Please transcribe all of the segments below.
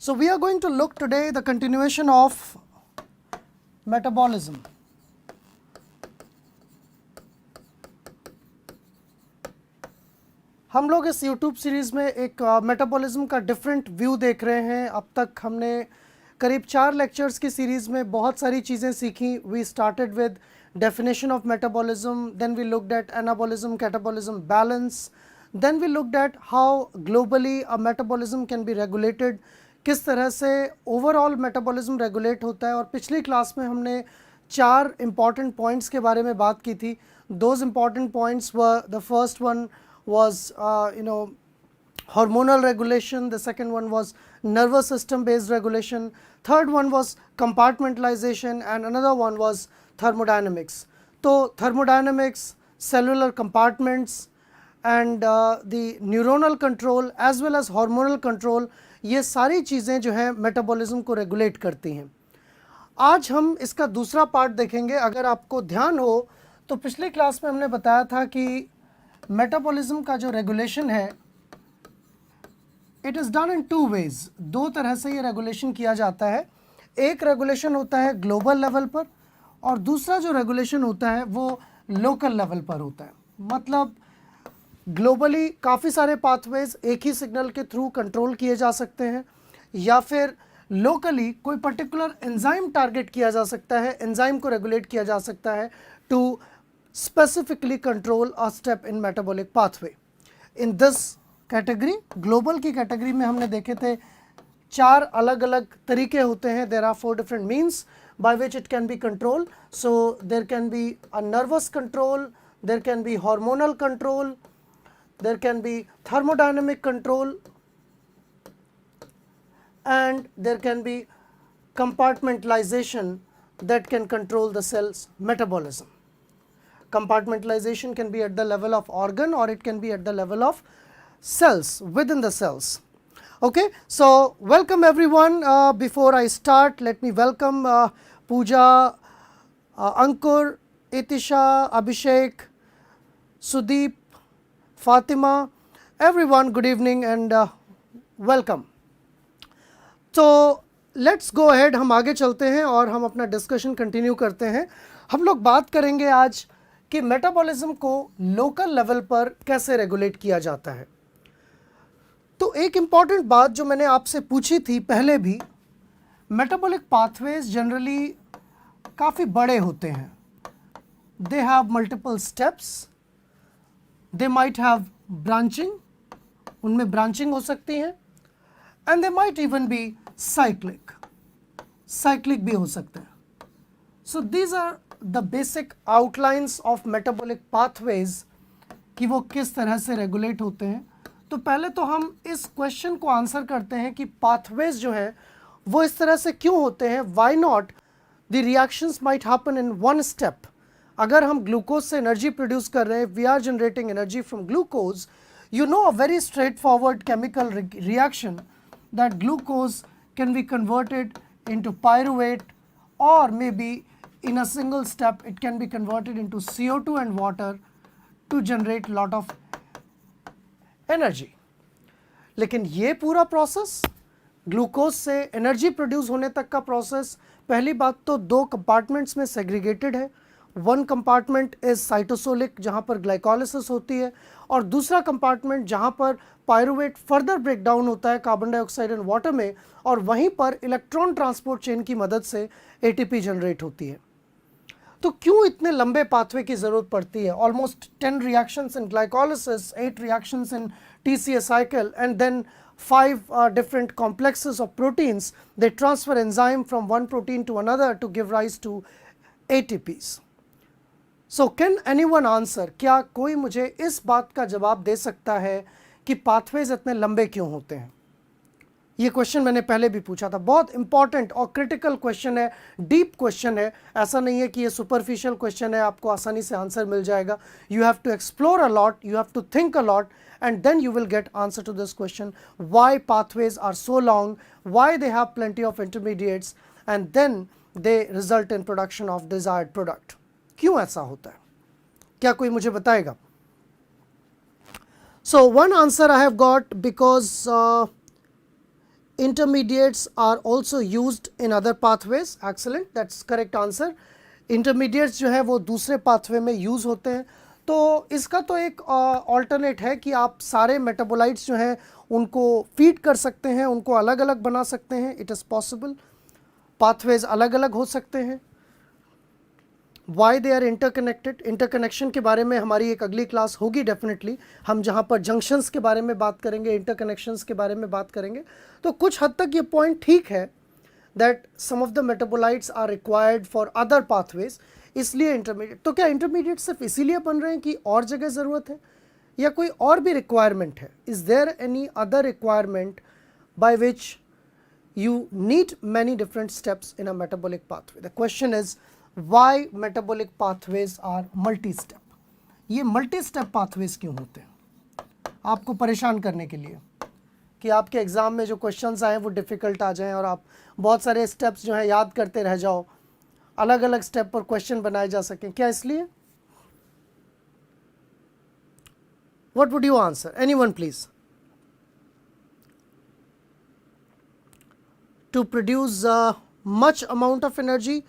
So we are going to look today the continuation of metabolism. हम लोग इस YouTube series में एक मेटाबॉलिज्म का डिफरेंट व्यू देख रहे हैं. अब तक हमने करीब 4 लेक्चर्स की सीरीज़ में बहुत सारी चीज़ें सीखी. We started with definition of metabolism, then we looked at anabolism, catabolism, balance, then we looked at how globally a metabolism can be regulated, किस तरह से ओवरऑल मेटाबॉलिज्म रेगुलेट होता है. और पिछली क्लास में हमने 4 इम्पॉर्टेंट पॉइंट्स के बारे में बात की थी. Those important points were, the first one was hormonal regulation, the second one was nervous system based regulation, third one was compartmentalization, and another one was thermodynamics. So thermodynamics, cellular compartments, and the neuronal control as well as hormonal control, ये सारी चीज़ें जो हैं metabolism को regulate करती हैं. आज हम इसका दूसरा पार्ट देखेंगे. अगर आपको ध्यान हो तो पिछली क्लास में हमने बताया था कि मेटाबॉलिज्म का जो रेगुलेशन है, it is done in 2 ways. 2 तरह से ये रेगुलेशन किया जाता है. एक रेगुलेशन होता है ग्लोबल लेवल पर और दूसरा जो रेगुलेशन होता है वो लोकल लेवल पर होता है. मतलब ग्लोबली काफ़ी सारे पाथवेज एक ही सिग्नल के थ्रू कंट्रोल किए जा सकते हैं, या फिर लोकली कोई पर्टिकुलर एंजाइम टारगेट किया जा सकता है, एंजाइम को रेगुलेट किया जा सकता है to specifically control a step in metabolic pathway. In this category, global की category में हमने देखे थे 4 अलग अलग तरीके होते हैं. There are 4 different means by which it can be controlled. So there can be a nervous control, there can be hormonal control, there can be thermodynamic control, and there can be compartmentalization that can control the cell's metabolism. Compartmentalization can be at the level of organ or it can be at the level of cells, within the cells. Okay, so welcome everyone. Before I start, let me welcome Pooja, Ankur, Itisha, Abhishek, Sudeep, Fatima, everyone, good evening and welcome. So let's go ahead, हम आगे चलते हैं और हम अपना discussion continue करते हैं. हम लोग बात करेंगे आज कि मेटाबॉलिज्म को लोकल लेवल पर कैसे रेगुलेट किया जाता है. तो एक इम्पॉर्टेंट बात जो मैंने आपसे पूछी थी पहले भी, मेटाबॉलिक पाथवेज जनरली काफ़ी बड़े होते हैं. They have multiple steps, they might have branching, उनमें ब्रांचिंग हो सकती है, and they might even be cyclic भी हो सकते हैं. So these are the basic outlines of metabolic pathways कि वो किस तरह से रेगुलेट होते हैं. तो पहले तो हम इस क्वेश्चन को आंसर करते हैं कि पाथवेज जो है वो इस तरह से क्यों होते हैं. Why not the reactions might happen in one step. अगर हम ग्लूकोज से एनर्जी प्रोड्यूस कर रहे हैं, we are generating energy from glucose, you know a very straightforward chemical reaction that glucose can be converted into pyruvate, or maybe in a single step it can be converted into CO2 and water to generate lot of energy. लेकिन ये पूरा process glucose से energy produce होने तक का process, पहली बात तो 2 कंपार्टमेंट्स में सेग्रीगेटेड है. वन कंपार्टमेंट इज साइटोसोलिक जहाँ पर ग्लाइकोलिसिस होती है, और दूसरा कंपार्टमेंट जहाँ पर पायरुवेट फर्दर ब्रेक डाउन होता है कार्बन डाइऑक्साइड एंड वाटर में, और वहीं पर इलेक्ट्रॉन ट्रांसपोर्ट चेन की मदद से एटीपी जनरेट होती है. तो क्यों इतने लंबे पाथवे की ज़रूरत पड़ती है? Almost 10 reactions in glycolysis, 8 reactions in TCA cycle, and then 5 different complexes of proteins. They transfer enzyme from one protein to another to give rise to ATPs. So can anyone answer, क्या कोई मुझे इस बात का जवाब दे सकता है कि पाथवेज इतने लंबे क्यों होते हैं? ये क्वेश्चन मैंने पहले भी पूछा था. बहुत इंपॉर्टेंट और क्रिटिकल क्वेश्चन है, डीप क्वेश्चन है. ऐसा नहीं है कि ये सुपरफिशियल क्वेश्चन है, आपको आसानी से आंसर मिल जाएगा. You have to explore a lot, you have to think a lot, and then you will get answer to this question. Why pathways are so long, why they have plenty of intermediates, and then they result in production of desired product. क्यों ऐसा होता है? क्या कोई मुझे बताएगा? So one answer I have got, because intermediates are also used in other pathways. Excellent, that's correct answer. Intermediates जो है वो दूसरे pathway में use होते हैं. तो इसका तो एक alternate है कि आप सारे metabolites जो हैं उनको feed कर सकते हैं, उनको अलग अलग बना सकते हैं. It is possible. Pathways अलग अलग हो सकते हैं. Why they are interconnected? Interconnection के बारे में हमारी एक अगली क्लास होगी डेफिनेटली. हम जहाँ पर जंक्शंस के बारे में बात करेंगे, इंटरकनेक्शंस के बारे में बात करेंगे. तो कुछ हद तक ये पॉइंट ठीक है that some of the metabolites are required for other pathways, इसलिए इंटरमीडिएट. तो क्या इंटरमीडिएट सिर्फ इसीलिए बन रहे हैं कि और जगह ज़रूरत है या कोई और भी रिक्वायरमेंट है? Is there any other requirement by which you need many different steps in a metabolic pathway? The question is why metabolic pathways are multi-step. ये multi-step pathways क्यों होते हैं? आपको परेशान करने के लिए कि आपके एग्जाम में जो क्वेश्चंस आए वो डिफ़िकल्ट आ जाएं और आप बहुत सारे स्टेप्स जो हैं याद करते रह जाओ, अलग अलग स्टेप पर क्वेश्चन बनाए जा सकें. क्या इसलिए? What would you answer? Anyone please. To produce much amount of energy?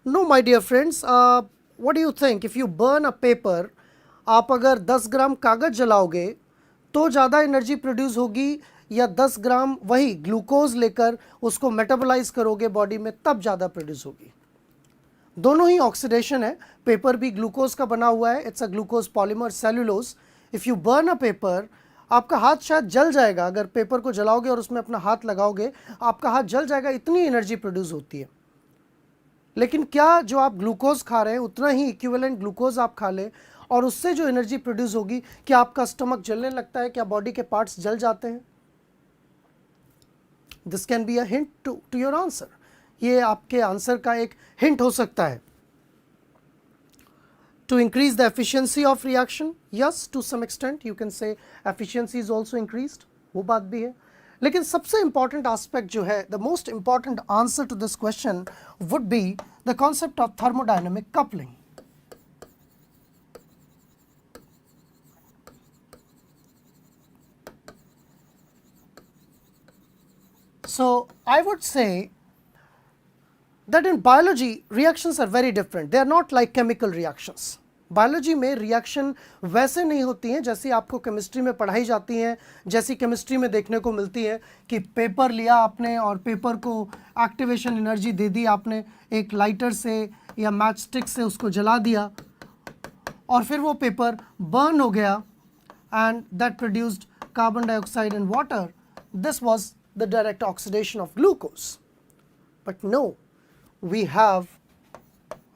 No my dear friends. What do you think? If you burn a paper, आप अगर 10 ग्राम कागज़ जलाओगे तो ज़्यादा एनर्जी प्रोड्यूस होगी या 10 ग्राम वही ग्लूकोज लेकर उसको मेटाबोलाइज करोगे बॉडी में तब ज़्यादा प्रोड्यूस होगी? दोनों ही ऑक्सीडेशन है. पेपर भी ग्लूकोज का बना हुआ है. It's a glucose polymer cellulose. If you burn a paper, आपका हाथ शायद जल जाएगा. अगर पेपर को जलाओगे और उसमें अपना हाथ लगाओगे आपका हाथ जल जाएगा, इतनी एनर्जी प्रोड्यूस होती है. लेकिन क्या जो आप ग्लूकोज खा रहे हैं उतना ही इक्विवेलेंट ग्लूकोज आप खा लें और उससे जो एनर्जी प्रोड्यूस होगी, क्या आपका स्टमक जलने लगता है? क्या बॉडी के पार्ट्स जल जाते हैं? This can be a hint to your answer. ये आपके आंसर का एक हिंट हो सकता है. To increase the efficiency of reaction, yes, to some extent you can say efficiency is also increased. वो बात भी है. लेकिन सबसे important aspect जो है, the most important answer to this question would be the concept of thermodynamic coupling. So I would say that in biology reactions are very different. They are not like chemical reactions. Biology में reaction वैसे नहीं होती हैं जैसी आपको chemistry में पढ़ाई जाती हैं, जैसी केमिस्ट्री में देखने को मिलती है कि पेपर लिया आपने और पेपर को एक्टिवेशन एनर्जी दे दी आपने, एक लाइटर से या मैच स्टिक से उसको जला दिया और फिर वो पेपर बर्न हो गया and that produced carbon dioxide and water. This was the direct oxidation of glucose. But no, we have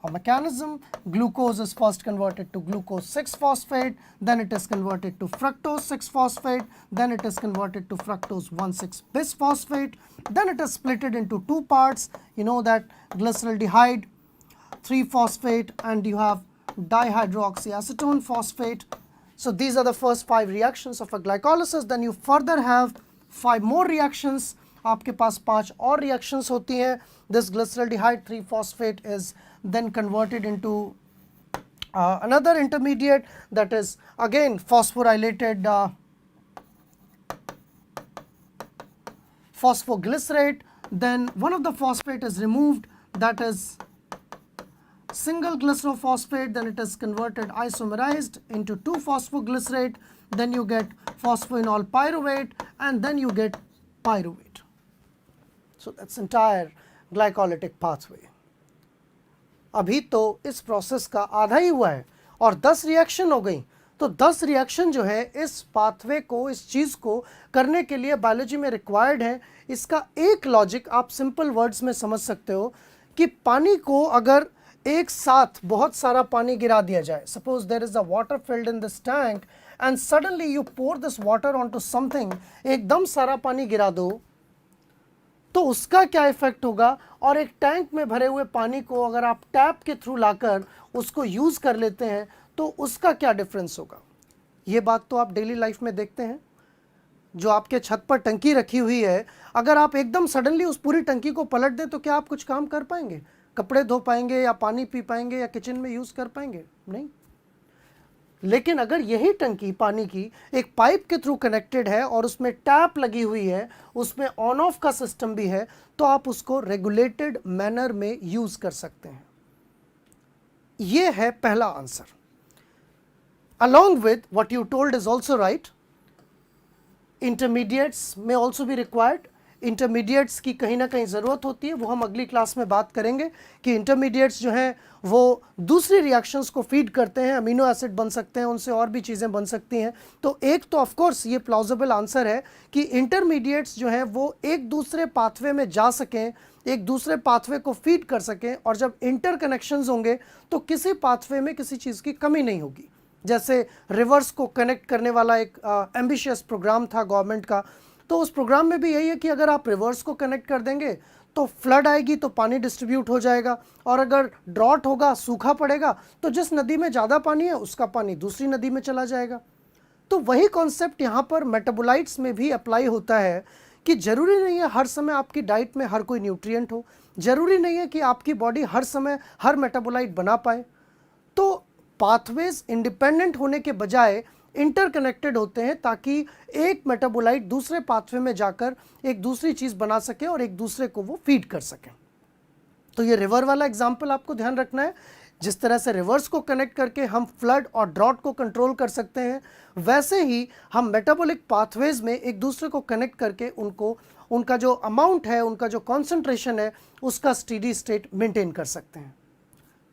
a mechanism. Glucose is first converted to glucose 6-phosphate, then it is converted to fructose 6-phosphate, then it is converted to fructose 1,6-bisphosphate, then it is splitted into two parts. You know that glyceraldehyde 3-phosphate and you have dihydroxyacetone phosphate. So these are the first 5 reactions of a glycolysis. Then you further have 5 more reactions. आपके पास 5 और reactions होती हैं. This glyceraldehyde 3-phosphate is then converted into another intermediate that is again phosphorylated phosphoglycerate. Then one of the phosphate is removed, that is single glycerophosphate. Then it is converted, isomerized into 2-phosphoglycerate. Then you get phosphoenol pyruvate and then you get pyruvate. So that's entire glycolytic pathway. अभी तो इस process का आधा ही हुआ है और 10 reaction हो गई. तो 10 रिएक्शन जो है इस पाथवे को, इस चीज़ को करने के लिए बायोलॉजी में रिक्वायर्ड है. इसका एक लॉजिक आप सिंपल वर्ड्स में समझ सकते हो कि पानी को अगर एक साथ बहुत सारा पानी गिरा दिया जाए, suppose there is a water filled in this tank and suddenly you pour this water on to something, एकदम सारा पानी गिरा दो तो उसका क्या इफेक्ट होगा. और एक टैंक में भरे हुए पानी को अगर आप टैप के थ्रू लाकर उसको यूज़ कर लेते हैं तो उसका क्या डिफरेंस होगा. ये बात तो आप डेली लाइफ में देखते हैं. जो आपके छत पर टंकी रखी हुई है, अगर आप एकदम सडनली उस पूरी टंकी को पलट दें तो क्या आप कुछ काम कर पाएंगे? कपड़े धो पाएंगे या पानी पी पाएंगे या किचन में यूज़ कर पाएंगे? नहीं. लेकिन अगर यही टंकी पानी की एक पाइप के थ्रू कनेक्टेड है और उसमें टैप लगी हुई है, उसमें ऑन ऑफ का सिस्टम भी है, तो आप उसको रेगुलेटेड मैनर में यूज कर सकते हैं। ये है पहला answer. Along with what you told is also right, intermediates may also be required. Intermediates की कहीं ना कहीं ज़रूरत होती है, वो हम अगली क्लास में बात करेंगे कि इंटरमीडिएट्स जो हैं वो दूसरी रिएक्शंस को फीड करते हैं, अमीनो एसिड बन सकते हैं, उनसे और भी चीज़ें बन सकती हैं। तो एक तो ऑफ कोर्स ये प्लॉजिबल आंसर है कि इंटरमीडिएट्स जो हैं वो एक दूसरे पाथवे में जा सकें, एक दूसरे पाथवे को फीड कर सकें, और जब इंटर कनेक्शंस होंगे तो किसी पाथवे में किसी चीज़ की कमी नहीं होगी। जैसे रिवर्स को कनेक्ट करने वाला एक एम्बिशियस प्रोग्राम था गवर्नमेंट का, तो उस प्रोग्राम में भी यही है कि अगर आप रिवर्स को कनेक्ट कर देंगे तो फ्लड आएगी तो पानी डिस्ट्रीब्यूट हो जाएगा, और अगर ड्रॉट होगा, सूखा पड़ेगा, तो जिस नदी में ज़्यादा पानी है उसका पानी दूसरी नदी में चला जाएगा। तो वही कॉन्सेप्ट यहाँ पर मेटाबोलाइट्स में भी अप्लाई होता है कि ज़रूरी नहीं है हर समय आपकी डाइट में हर कोई न्यूट्रिएंट हो, ज़रूरी नहीं है कि आपकी बॉडी हर समय हर मेटाबोलाइट बना पाए। तो पाथवेज इंडिपेंडेंट होने के बजाय इंटरकनेक्टेड होते हैं ताकि एक मेटाबोलाइट दूसरे पाथवे में जाकर एक दूसरी चीज़ बना सके और एक दूसरे को वो फीड कर सके। तो ये रिवर वाला एग्जाम्पल आपको ध्यान रखना है। जिस तरह से रिवर्स को कनेक्ट करके हम फ्लड और ड्रॉट को कंट्रोल कर सकते हैं, वैसे ही हम मेटाबॉलिक पाथवेज में एक दूसरे को कनेक्ट करके उनका जो अमाउंट है, उनका जो कॉन्सेंट्रेशन है, उसका स्टेडी स्टेट मेंटेन कर सकते हैं।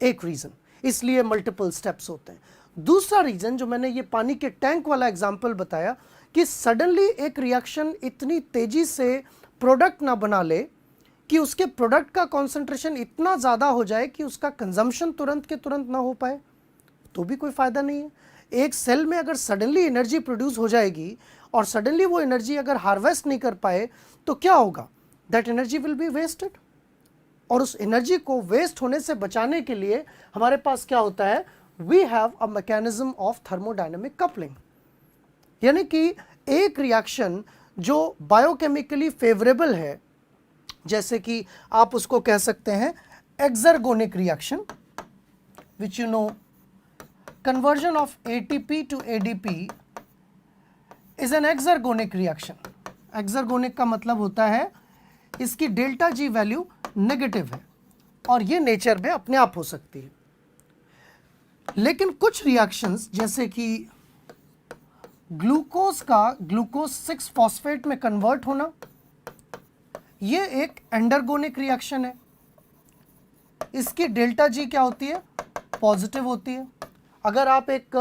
एक रीज़न, इसलिए मल्टीपल स्टेप्स होते हैं। दूसरा रीज़न जो मैंने ये पानी के टैंक वाला एग्जाम्पल बताया कि सडनली एक रिएक्शन इतनी तेज़ी से प्रोडक्ट ना बना ले कि उसके प्रोडक्ट का कॉन्सेंट्रेशन इतना ज़्यादा हो जाए कि उसका कंजम्पशन तुरंत के तुरंत ना हो पाए, तो भी कोई फ़ायदा नहीं है। एक सेल में अगर सडनली एनर्जी प्रोड्यूस हो जाएगी और सडनली वो एनर्जी अगर हार्वेस्ट नहीं कर पाए तो क्या होगा? That energy will be wasted. और उस एनर्जी को वेस्ट होने से बचाने के लिए हमारे पास क्या होता है? We have a mechanism of thermodynamic coupling. यानी कि एक रिएक्शन जो बायोकेमिकली फेवरेबल है, जैसे कि आप उसको कह सकते हैं exergonic reaction, which you know conversion of ATP to ADP is an exergonic reaction. Exergonic का मतलब होता है इसकी डेल्टा जी वैल्यू नेगेटिव है और ये नेचर में अपने आप हो सकती है। लेकिन कुछ रिएक्शंस जैसे कि ग्लूकोज का ग्लूकोज 6 फॉस्फेट में कन्वर्ट होना, ये एक एंडरगोनिक रिएक्शन है। इसकी डेल्टा जी क्या होती है? पॉजिटिव होती है। अगर आप एक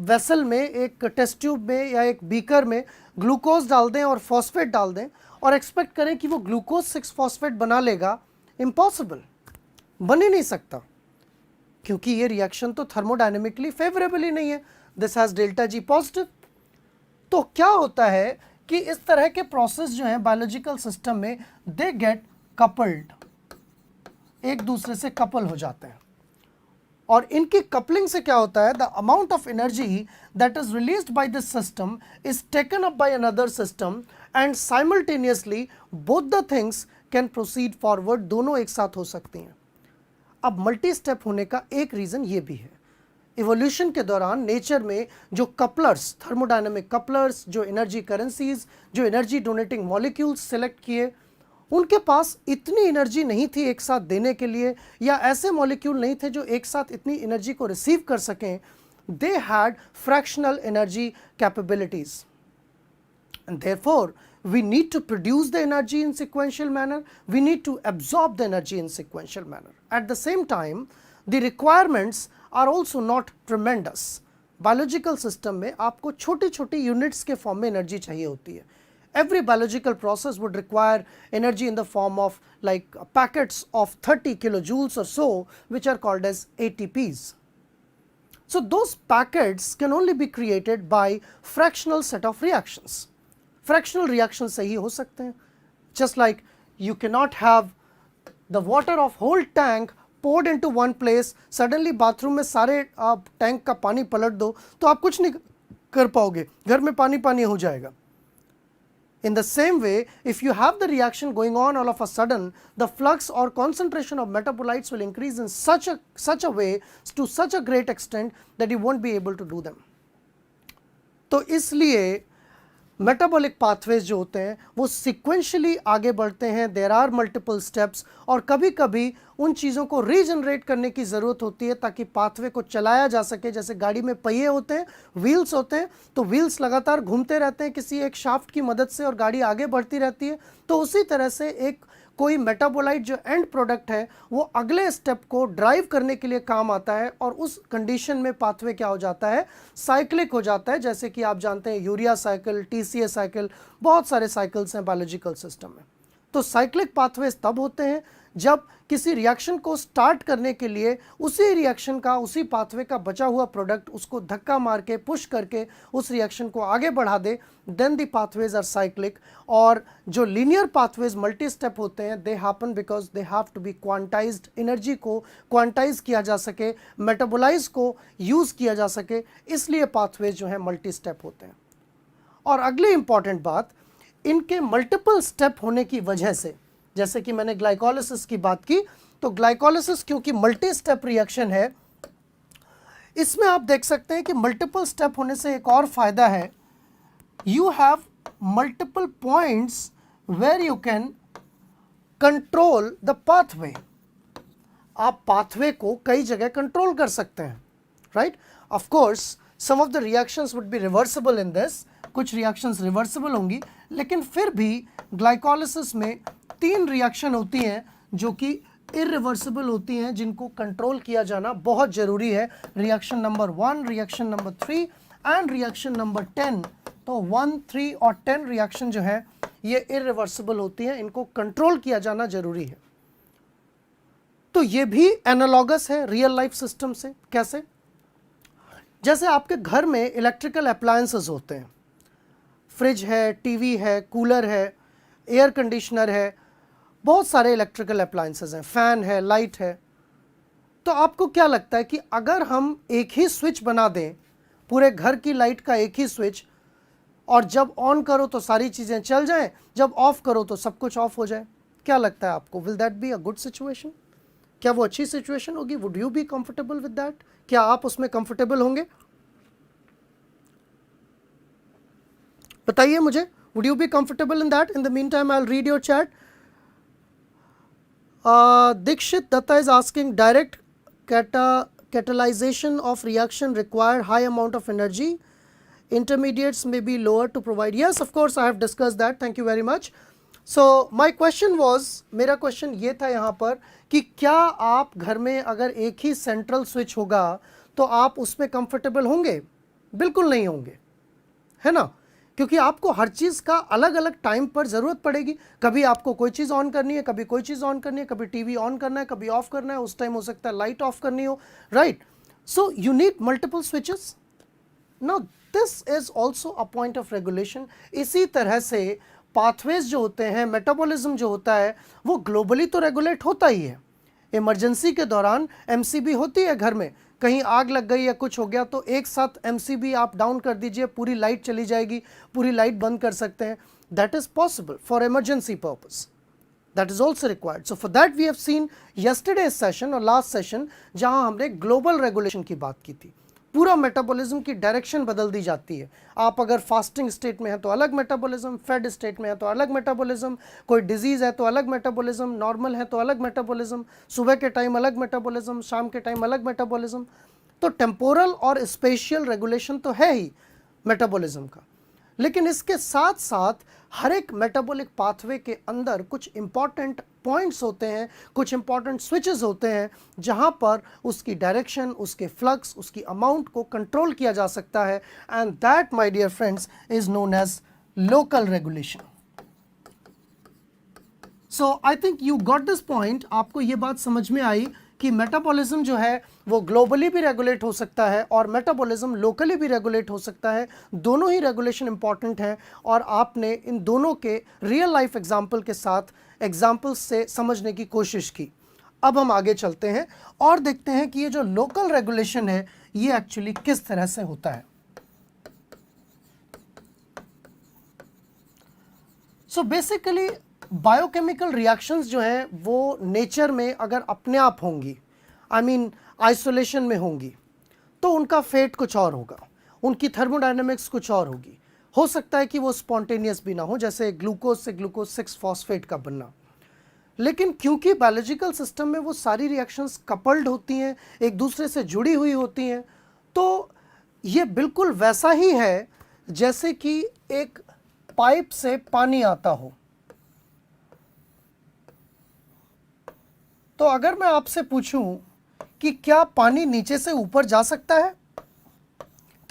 वेसल में, एक टेस्ट ट्यूब में या एक बीकर में ग्लूकोज डाल दें और फॉस्फेट डाल दें और एक्सपेक्ट करें कि वो ग्लूकोज 6 फॉस्फेट बना लेगा, इम्पॉसिबल, बन ही नहीं सकता, क्योंकि ये रिएक्शन तो थर्मोडायनेमिकली फेवरेबल ही नहीं है। This has delta G positive. तो क्या होता है कि इस तरह के प्रोसेस जो हैं बायोलॉजिकल सिस्टम में, दे गेट कपल्ड, एक दूसरे से कपल हो जाते हैं। और इनकी कपलिंग से क्या होता है? The amount of energy that is released by this system is taken up by another system and simultaneously both the things can proceed forward. दोनों एक साथ हो सकती हैं। अब मल्टी स्टेप होने का एक रीज़न ये भी है, इवोल्यूशन के दौरान नेचर में जो कपलर्स, थर्मोडायनेमिक कपलर्स, जो एनर्जी करेंसीज, जो एनर्जी डोनेटिंग मॉलिक्यूल्स सेलेक्ट किए, उनके पास इतनी एनर्जी नहीं थी एक साथ देने के लिए, या ऐसे मॉलिक्यूल नहीं थे जो एक साथ इतनी एनर्जी को रिसीव कर सकें। They had fractional energy capabilities and therefore we need to produce the energy in sequential manner, we need to absorb the energy in sequential manner. At the same time, the requirements are also not tremendous. Biological system में आपको छोटी छोटी units के form में energy चाहिए होती है। Every biological process would require energy in the form of like packets of 30 kilojoules or so, which are called as ATPs. So those packets can only be created by fractional set of reactions. Fractional reaction से ही हो सकते हैं। Just like you can not have the water of whole tank poured into one place, suddenly bathroom में सारे आप tank का पानी पलट दो तो आप कुछ नहीं कर पाओगे, घर में पानी पानी हो जाएगा। In the same way, if you have the reaction going on all of a sudden, the flux or concentration of metabolites will increase in such a way, to such a great extent that you won't be able to do them. तो इसलिए metabolic pathways जो होते हैं वो sequentially आगे बढ़ते हैं, there are multiple steps, और कभी कभी उन चीज़ों को रीजनरेट करने की ज़रूरत होती है ताकि पाथवे को चलाया जा सके। जैसे गाड़ी में पहिए होते हैं, व्हील्स होते हैं, तो व्हील्स लगातार घूमते रहते हैं किसी एक शाफ्ट की मदद से और गाड़ी आगे बढ़ती रहती है। तो उसी तरह से एक कोई मेटाबोलाइट जो एंड प्रोडक्ट है वो अगले स्टेप को ड्राइव करने के लिए काम आता है, और उस कंडीशन में पाथवे क्या हो जाता है, साइक्लिक हो जाता है। जैसे कि आप जानते हैं यूरिया साइकिल, टीसीए साइकिल, बहुत सारे साइकिल्स हैं बायोलॉजिकल सिस्टम में। तो साइक्लिक पाथवेज तब होते हैं जब किसी रिएक्शन को स्टार्ट करने के लिए उसी रिएक्शन का, उसी पाथवे का बचा हुआ प्रोडक्ट उसको धक्का मार के, पुश करके उस रिएक्शन को आगे बढ़ा दे, then the pathways are cyclic. और जो लीनियर पाथवेज मल्टी स्टेप होते हैं, they happen because they have to be quantized, energy को क्वांटाइज किया जा सके, मेटाबोलाइज को यूज़ किया जा सके, इसलिए पाथवेज जो हैं मल्टी स्टेप होते हैं। और अगली इंपॉर्टेंट बात, इनके मल्टीपल स्टेप होने की वजह से, जैसे कि मैंने ग्लाइकोलिसिस की बात की, तो ग्लाइकोलिसिस क्योंकि मल्टी स्टेप रिएक्शन है, इसमें आप देख सकते हैं कि मल्टीपल स्टेप होने से एक और फायदा है, you have multiple points where you can control the pathway. आप पाथवे को कई जगह कंट्रोल कर सकते हैं, right. Of course some of the reactions would be reversible in this, कुछ रिएक्शंस रिवर्सिबल होंगी, लेकिन फिर भी ग्लाइकोलिसिस में 3 रिएक्शन होती हैं जो कि इरिवर्सिबल होती हैं, जिनको कंट्रोल किया जाना बहुत ज़रूरी है। Reaction number 1, reaction number 3 and reaction number 10। तो 1, 3 और 10 रिएक्शन जो है ये इरिवर्सिबल होती हैं, इनको कंट्रोल किया जाना ज़रूरी है। तो ये भी एनालॉगस है रियल लाइफ सिस्टम से। कैसे? जैसे आपके घर में इलेक्ट्रिकल अप्लायंसेस होते हैं, फ्रिज है, टीवी है, कूलर है, एयर कंडीशनर है, बहुत सारे इलेक्ट्रिकल अप्लायंसेस हैं, फ़ैन है, लाइट है। तो आपको क्या लगता है कि अगर हम एक ही स्विच बना दें, पूरे घर की लाइट का एक ही स्विच, और जब ऑन करो तो सारी चीज़ें चल जाएं, जब ऑफ करो तो सब कुछ ऑफ हो जाए, क्या लगता है आपको, will that be a good situation? क्या वो अच्छी सिचुएशन होगी? Would you be comfortable with that? क्या आप उसमें कंफर्टेबल होंगे? बताइए मुझे, would you be comfortable in that? In the meantime, I'll read your chat. Dikshit Datta is asking, direct catalyzation of reaction require high amount of energy. Intermediates may be lower to provide. Yes, of course, I have discussed that. Thank you very much. So my question was, मेरा question ये था यहाँ पर कि क्या आप घर में अगर एक ही सेंट्रल स्विच होगा तो आप उसमें कंफर्टेबल होंगे? बिल्कुल नहीं होंगे, है ना, क्योंकि आपको हर चीज़ का अलग अलग टाइम पर ज़रूरत पड़ेगी। कभी आपको कोई चीज़ ऑन करनी है, कभी कोई चीज़ ऑन करनी है, कभी टीवी ऑन करना है, कभी ऑफ करना है, उस टाइम हो सकता है लाइट ऑफ करनी हो, right. So you need multiple switches. Now this is also a point of regulation. इसी तरह से पाथवेज जो होते हैं, मेटाबॉलिज्म जो होता है, वो ग्लोबली तो रेगुलेट होता ही है। इमरजेंसी के दौरान एमसीबी होती है घर में, कहीं आग लग गई या कुछ हो गया तो एक साथ एमसीबी आप डाउन कर दीजिए, पूरी लाइट चली जाएगी, पूरी लाइट बंद कर सकते हैं। That is possible for emergency purpose, that is also required. So for that we have seen yesterday session और लास्ट सेशन, जहां हमने ग्लोबल रेगुलेशन की बात की थी। पूरा मेटाबॉलिज्म की डायरेक्शन बदल दी जाती है। आप अगर फास्टिंग स्टेट में है तो अलग मेटाबॉलिज्म, फेड स्टेट में है तो अलग मेटाबॉलिज्म, कोई डिजीज़ है तो अलग मेटाबॉलिज्म, नॉर्मल है तो अलग मेटाबॉलिज्म, सुबह के टाइम अलग मेटाबॉलिज्म, शाम के टाइम अलग मेटाबॉलिज्म। तो टेम्पोरल और स्पेशियल रेगुलेशन तो है ही मेटाबॉलिज्म का, लेकिन इसके साथ साथ हर एक मेटाबॉलिक पाथवे के अंदर कुछ इंपॉर्टेंट पॉइंट्स होते हैं, कुछ इंपॉर्टेंट स्विचेस होते हैं, जहां पर उसकी डायरेक्शन, उसके फ्लक्स, उसकी अमाउंट को कंट्रोल किया जा सकता है। And that my dear friends is known as local regulation. So I think you got this point. आपको ये बात समझ में आई कि मेटाबॉलिज्म जो है वो ग्लोबली भी रेगुलेट हो सकता है और मेटाबॉलिज्म लोकली भी रेगुलेट हो सकता है। दोनों ही रेगुलेशन इंपॉर्टेंट हैं और आपने इन दोनों के रियल लाइफ एग्जाम्पल के साथ एग्जाम्पल्स से समझने की कोशिश की। अब हम आगे चलते हैं और देखते हैं कि ये जो लोकल रेगुलेशन है ये एक्चुअली किस तरह से होता है। सो बेसिकली बायोकेमिकल रिएक्शंस जो हैं वो नेचर में अगर अपने आप होंगी, आई मीन आइसोलेशन में होंगी, तो उनका फेट कुछ और होगा, उनकी थर्मोडायनेमिक्स कुछ और होगी। हो सकता है कि वो स्पॉन्टेनियस भी ना हो, जैसे ग्लूकोज से ग्लूकोज 6 फॉस्फेट का बनना। लेकिन क्योंकि बायोलॉजिकल सिस्टम में वो सारी रिएक्शंस कपल्ड होती हैं, एक दूसरे से जुड़ी हुई होती हैं, तो ये बिल्कुल वैसा ही है जैसे कि एक पाइप से पानी आता हो। तो अगर मैं आपसे पूछूं कि क्या पानी नीचे से ऊपर जा सकता है,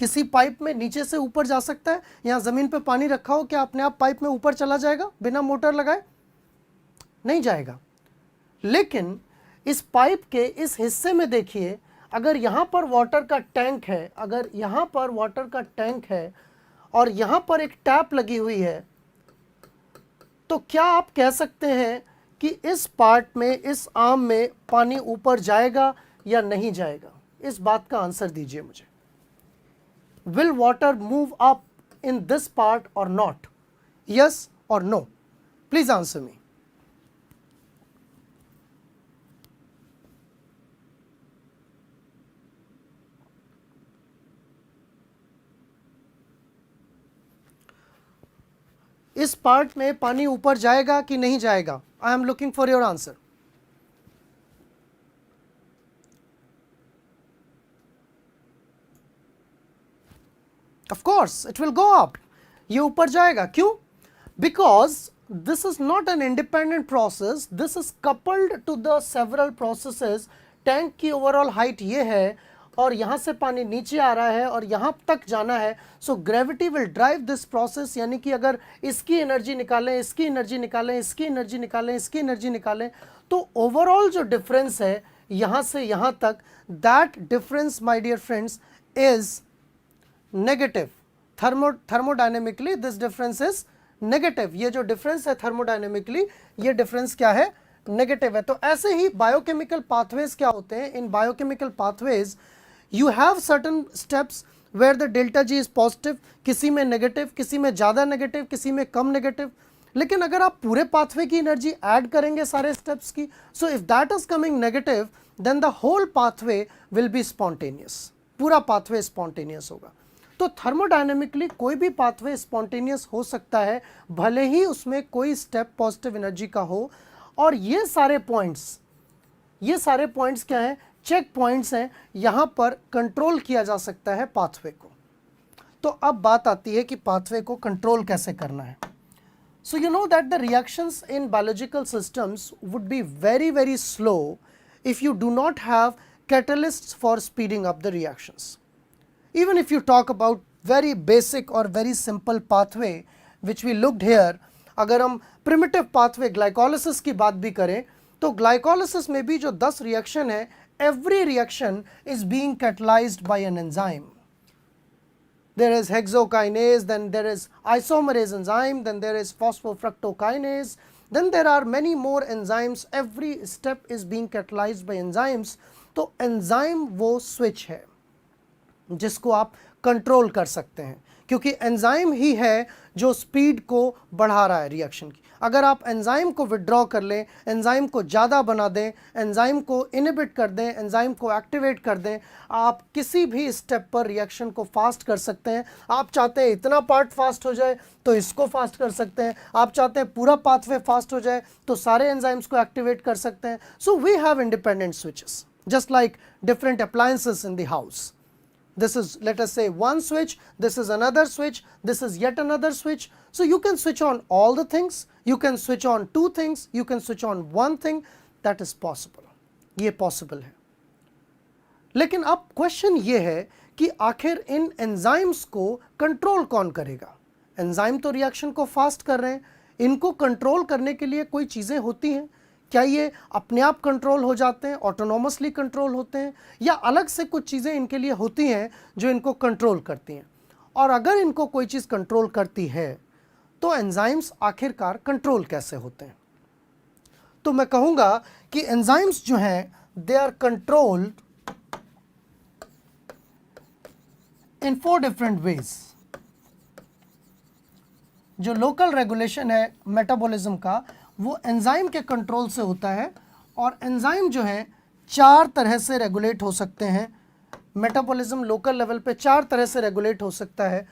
किसी पाइप में नीचे से ऊपर जा सकता है? यहां जमीन पे पानी रखा हो, क्या अपने आप पाइप में ऊपर चला जाएगा बिना मोटर लगाए? नहीं जाएगा। लेकिन इस पाइप के इस हिस्से में देखिए, अगर यहां पर वाटर का टैंक है, अगर यहां पर वाटर का टैंक है और यहां पर एक टैप लगी हुई है, तो क्या आप कह सकते हैं कि इस पार्ट में, इस आर्म में पानी ऊपर जाएगा या नहीं जाएगा? इस बात का आंसर दीजिए मुझे। Will water move up in this part or not? Yes or no? Please answer me. इस पार्ट में पानी ऊपर जाएगा कि नहीं जाएगा? I am looking for your answer. Of course it will go up, ये ऊपर जाएगा। क्यों? Because this is not an independent process, this is coupled to the several processes. Tank की ओवरऑल हाइट ये है और यहां से पानी नीचे आ रहा है और यहां तक जाना है। So gravity will drive this process, यानी कि अगर इसकी एनर्जी निकालें, इसकी एनर्जी निकालें, इसकी एनर्जी निकालें, इसकी एनर्जी निकालें, तो ओवरऑल जो डिफरेंस है यहां से यहां तक, that difference my dear friends is negative. Thermodynamically this difference is negative. ये जो डिफरेंस है थर्मोडायनेमिकली, ये डिफरेंस क्या है? नेगेटिव है। तो ऐसे ही बायोकेमिकल पाथवेज क्या होते हैं? In biochemical pathways you have certain steps where the delta G is positive, किसी में नेगेटिव, किसी में ज़्यादा नेगेटिव, किसी में कम नेगेटिव। लेकिन अगर आप पूरे पाथवे की एनर्जी ऐड करेंगे सारे स्टेप्स की, so if that is coming negative, then the whole pathway will be spontaneous. पूरा पाथवे स्पॉन्टेनियस होगा। तो थर्मोडायनेमिकली कोई भी पाथवे स्पॉन्टेनियस हो सकता है, भले ही उसमें कोई स्टेप पॉजिटिव एनर्जी का हो। और ये सारे पॉइंट्स क्या हैं? चेक पॉइंट्स हैं, यहां पर कंट्रोल किया जा सकता है पाथवे को। तो अब बात आती है कि पाथवे को कंट्रोल कैसे करना है। So you know that the reactions in biological systems would be very very slow if you do not have catalysts for speeding up the reactions. Even if you talk about very basic or very simple pathway which we looked here, अगर हम primitive pathway glycolysis की बात भी करें, तो glycolysis में भी जो 10 रिएक्शन है, every reaction is being catalyzed by an enzyme. There is hexokinase, then there is isomerase enzyme, then there is phosphofructokinase, then there are many more enzymes. Every step is being catalyzed by enzymes. तो enzyme वो switch है जिसको आप control कर सकते हैं, क्योंकि enzyme ही है जो स्पीड को बढ़ा रहा है रिएक्शन की। अगर आप एंजाइम को विड्रॉ कर लें, एंजाइम को ज़्यादा बना दें, एंजाइम को इनहिबिट कर दें, एंजाइम को एक्टिवेट कर दें, आप किसी भी स्टेप पर रिएक्शन को फास्ट कर सकते हैं। आप चाहते हैं इतना पार्ट फास्ट हो जाए तो इसको फास्ट कर सकते हैं, आप चाहते हैं पूरा पाथवे फास्ट हो जाए तो सारे एंजाइम्स को एक्टिवेट कर सकते हैं। So we have independent switches, just like different appliances in the house. This is, let us say, one switch, this is another switch, this is yet another switch. So you can switch on all the things, you can switch on two things, you can switch on one thing. That is possible. ये possible है। लेकिन अब question ये है कि आखिर इन enzymes को control कौन करेगा? एंजाइम तो रिएक्शन को फास्ट कर रहे हैं, इनको कंट्रोल करने के लिए कोई चीज़ें होती हैं। क्या ये अपने आप कंट्रोल हो जाते हैं, ऑटोनोमसली कंट्रोल होते हैं, या अलग से कुछ चीज़ें इनके लिए होती हैं जो इनको कंट्रोल करती हैं? और अगर इनको कोई चीज़ कंट्रोल करती है तो एंजाइम्स आखिरकार कंट्रोल कैसे होते हैं? तो मैं कहूँगा कि एंजाइम्स जो हैं they are controlled in 4 different ways. जो लोकल रेगुलेशन है मेटाबॉलिज्म का वो एंजाइम के कंट्रोल से होता है, और एंजाइम जो है 4 तरह से रेगुलेट हो सकते हैं। मेटाबॉलिज्म लोकल लेवल पे 4 तरह से रेगुलेट हो सकता है।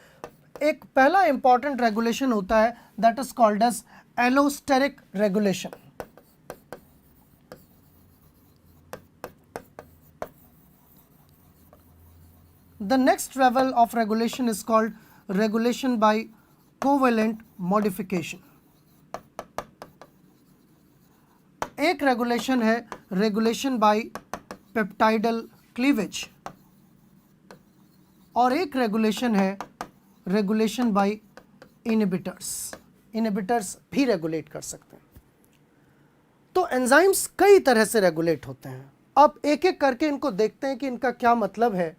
एक पहला इंपॉर्टेंट रेगुलेशन होता है that is called as allosteric regulation. The next level of regulation is called regulation by covalent modification. एक रेगुलेशन है रेगुलेशन बाय पेप्टाइडल क्लीवेज, और एक रेगुलेशन है रेगुलेशन बाय इनहिबिटर्स। इनहिबिटर्स भी रेगुलेट कर सकते हैं। तो एंजाइम्स कई तरह से रेगुलेट होते हैं। अब एक एक करके इनको देखते हैं कि इनका क्या मतलब है।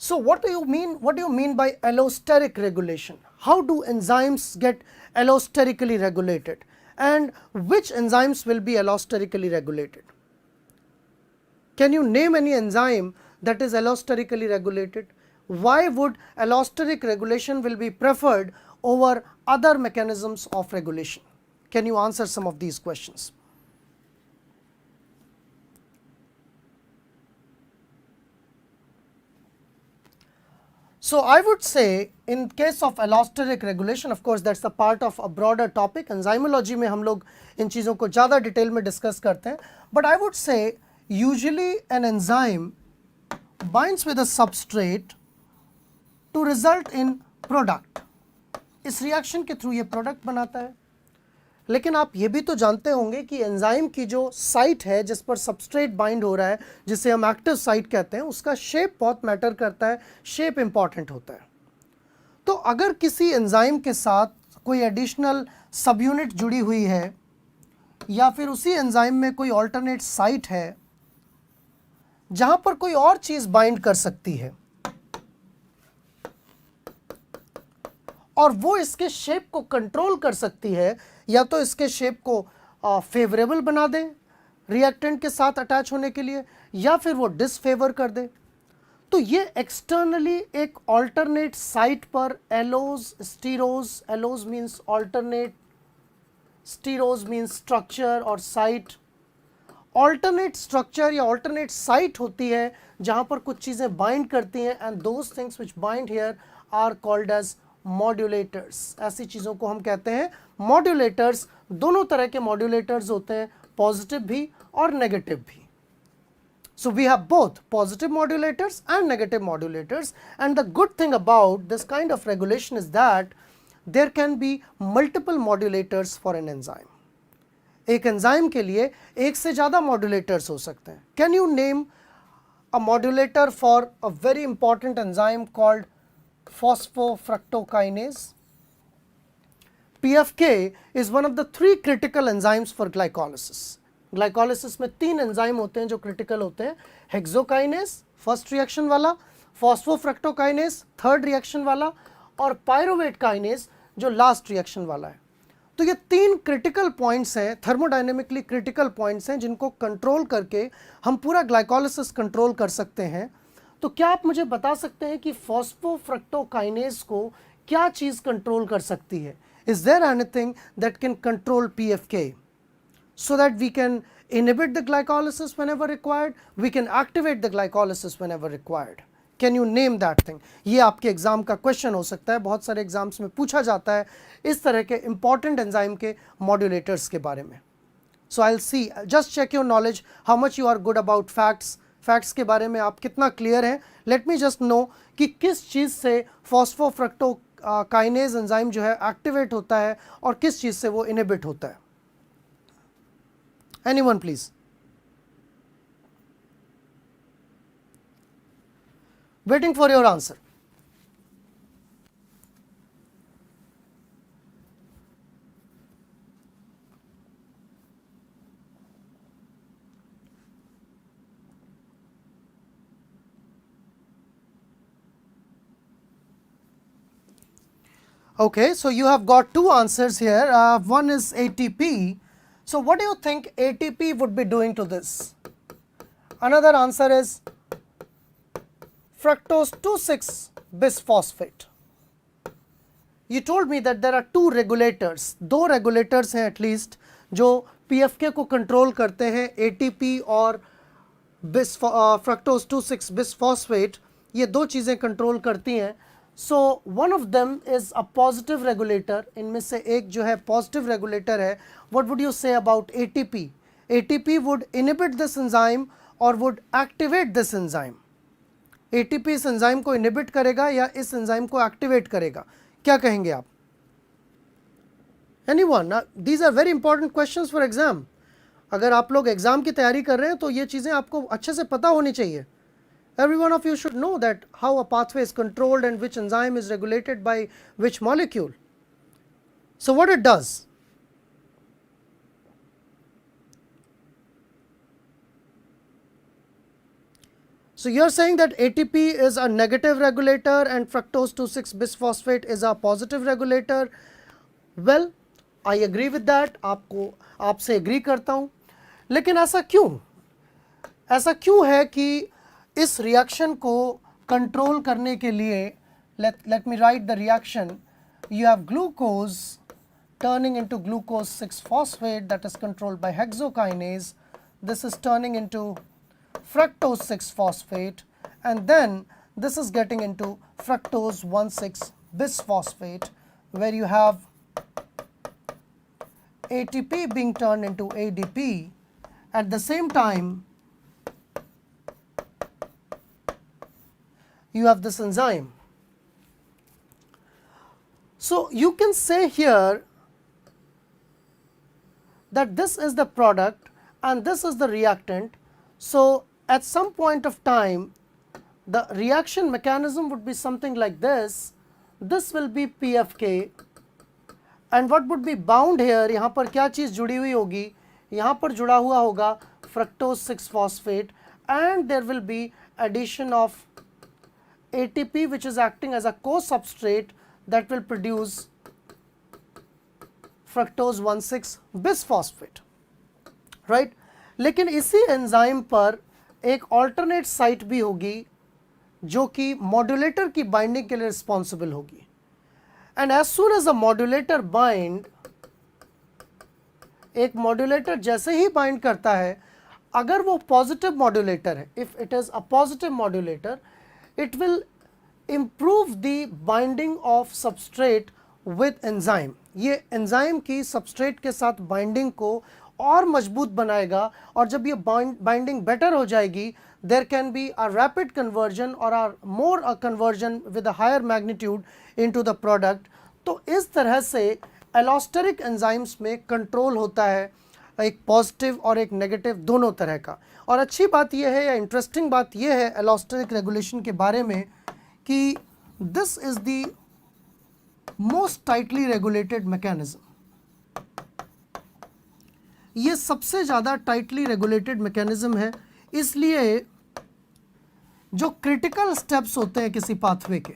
So what do you mean by allosteric regulation? How do enzymes get allosterically regulated? And which enzymes will be allosterically regulated? Can you name any enzyme that is allosterically regulated? Why would allosteric regulation will be preferred over other mechanisms of regulation? Can you answer some of these questions? So I would say in case of allosteric regulation, of course that's the part of a broader topic. Enzymology में हम लोग इन चीज़ों को ज़्यादा detail में discuss करते हैं. But I would say usually an enzyme binds with a substrate to result in product. इस रिएक्शन के थ्रू ये प्रोडक्ट बनाता है. लेकिन आप ये भी तो जानते होंगे कि एंजाइम की जो साइट है जिस पर सबस्ट्रेट बाइंड हो रहा है, जिसे हम एक्टिव साइट कहते हैं, उसका शेप बहुत मैटर करता है. शेप इंपॉर्टेंट होता है. तो अगर किसी एंजाइम के साथ कोई एडिशनल सब यूनिट जुड़ी हुई है या फिर उसी एंजाइम में कोई ऑल्टरनेट साइट है जहां पर कोई और चीज बाइंड कर सकती है और वो इसके शेप को कंट्रोल कर सकती है, या तो इसके शेप को फेवरेबल बना दे रिएक्टेंट के साथ अटैच होने के लिए, या फिर वो डिसफेवर कर दे, तो ये एक्सटर्नली एक ऑल्टरनेट साइट पर allos, stereos, allos means alternate, stereos means structure और साइट, ऑल्टरनेट स्ट्रक्चर या ऑल्टरनेट साइट होती है जहां पर कुछ चीजें बाइंड करती हैं, and those things which bind here are called as modulators. ऐसी चीज़ों को हम कहते हैं मॉड्यूलेटर्स. दोनों तरह के मॉड्यूलेटर्स होते हैं, पॉजिटिव भी और नेगेटिव भी. So we have both positive modulators and negative modulators, and the good thing about this kind of regulation is that there can be multiple modulators for an enzyme. एक enzyme के लिए एक से ज़्यादा modulators हो सकते हैं. Can you name a modulator for a very important enzyme called phosphofructokinase? PFK is one of the 3 critical enzymes for glycolysis. Glycolysis में 3 एंजाइम होते हैं जो क्रिटिकल होते हैं. हेक्सोकाइनेस फर्स्ट रिएक्शन वाला, फॉस्फोफ्रक्टोकाइनेस थर्ड रिएक्शन वाला, और पायरुवेट काइनेस जो लास्ट रिएक्शन वाला है. तो ये 3 क्रिटिकल पॉइंट्स हैं, थर्मोडायनेमिकली क्रिटिकल पॉइंट्स हैं, जिनको कंट्रोल करके हम पूरा ग्लाइकोलिसिस कंट्रोल कर सकते हैं. तो क्या आप मुझे बता सकते हैं कि फॉस्फोफ्रक्टोकाइनेस को क्या चीज़ कंट्रोल कर सकती है? Is there anything that can control PFK so that we can inhibit the glycolysis whenever required, we can activate the glycolysis whenever required? Can you name that thing? ये आपके एग्जाम का क्वेश्चन हो सकता है. बहुत सारे एग्जाम्स में पूछा जाता है इस तरह के इंपॉर्टेंट एंजाइम के मॉड्यूलेटर्स के बारे में. So I will see, just check your knowledge, how much you are good about facts. Facts के बारे में आप कितना क्लियर हैं. लेट मी जस्ट नो कि किस चीज़ से फॉस्फोफ्रक्टोकाइनेज एंजाइम जो है एक्टिवेट होता है और किस चीज़ से वो इनहिबिट होता है. Anyone please? Waiting for your answer. Okay, so you have got 2 answers here. One is ATP. So what do you think ATP would be doing to this? Another answer is fructose 2,6 bisphosphate. you told me that there are two regulators, दो regulators हैं at least जो PFK को control करते हैं, ATP और fructose 2,6 bisphosphate, ये दो चीज़ें कंट्रोल करती हैं. So one of them is a positive regulator, इनमें से एक जो है पॉजिटिव रेगुलेटर है. What would you say about ATP? ATP would inhibit this enzyme और would activate this enzyme. ATP इस एंजाइम को इनहिबिट करेगा या इस एंजाइम को एक्टिवेट करेगा, क्या कहेंगे आप? Anyone? These are very important questions for exam. अगर आप लोग एग्जाम की तैयारी कर रहे हैं तो ये चीज़ें आपको अच्छे से पता होनी चाहिए. Every one of you should know that how a pathway is controlled and which enzyme is regulated by which molecule. So what it does? So you are saying that ATP is a negative regulator and fructose 2,6 bisphosphate is a positive regulator. Well, I agree with that. आपसे agree करता हूँ. लेकिन ऐसा क्यों है कि इस reaction को कंट्रोल करने के लिए, let me write the reaction. You have glucose turning into glucose 6-phosphate that is controlled by hexokinase. This is turning into fructose 6-phosphate and then this is getting into fructose 1,6 bisphosphate where you have ATP being turned into ADP. At the same time you have this enzyme. So you can say here that this is the product and this is the reactant. So at some point of time the reaction mechanism would be something like this. This will be PFK and what would be bound here, यहाँ पर क्या चीज़ जुड़ी हुई होगी, यहाँ पर जुड़ा हुआ होगा fructose 6-phosphate and there will be addition of ATP which is acting as a co-substrate that will produce fructose 1,6 bisphosphate, right? लेकिन इसी एंजाइम पर एक ऑल्टरनेट साइट भी होगी जो कि मॉड्यूलेटर की बाइंडिंग के लिए रिस्पॉन्सिबल होगी. And as soon as a modulator bind, एक मॉड्यूलेटर जैसे ही बाइंड करता है, अगर वो पॉजिटिव मॉड्यूलेटर है, if it is a positive modulator, it will improve the binding of substrate with enzyme. ये एंजाइम की सबस्ट्रेट के साथ बाइंडिंग को और मजबूत बनाएगा और जब ये बाइंडिंग बेटर हो जाएगी, there can be a rapid conversion or a more conversion with a higher magnitude into the product. तो इस तरह से एलोस्टेरिक एंजाइम्स में कंट्रोल होता है, एक पॉजिटिव और एक नेगेटिव दोनों तरह का. और अच्छी बात यह है या इंटरेस्टिंग बात यह है एलोस्टेरिक रेगुलेशन के बारे में कि this is the most tightly regulated mechanism. ये सबसे ज़्यादा टाइटली रेगुलेटेड मैकेनिज्म है. इसलिए जो क्रिटिकल स्टेप्स होते हैं किसी पाथवे के,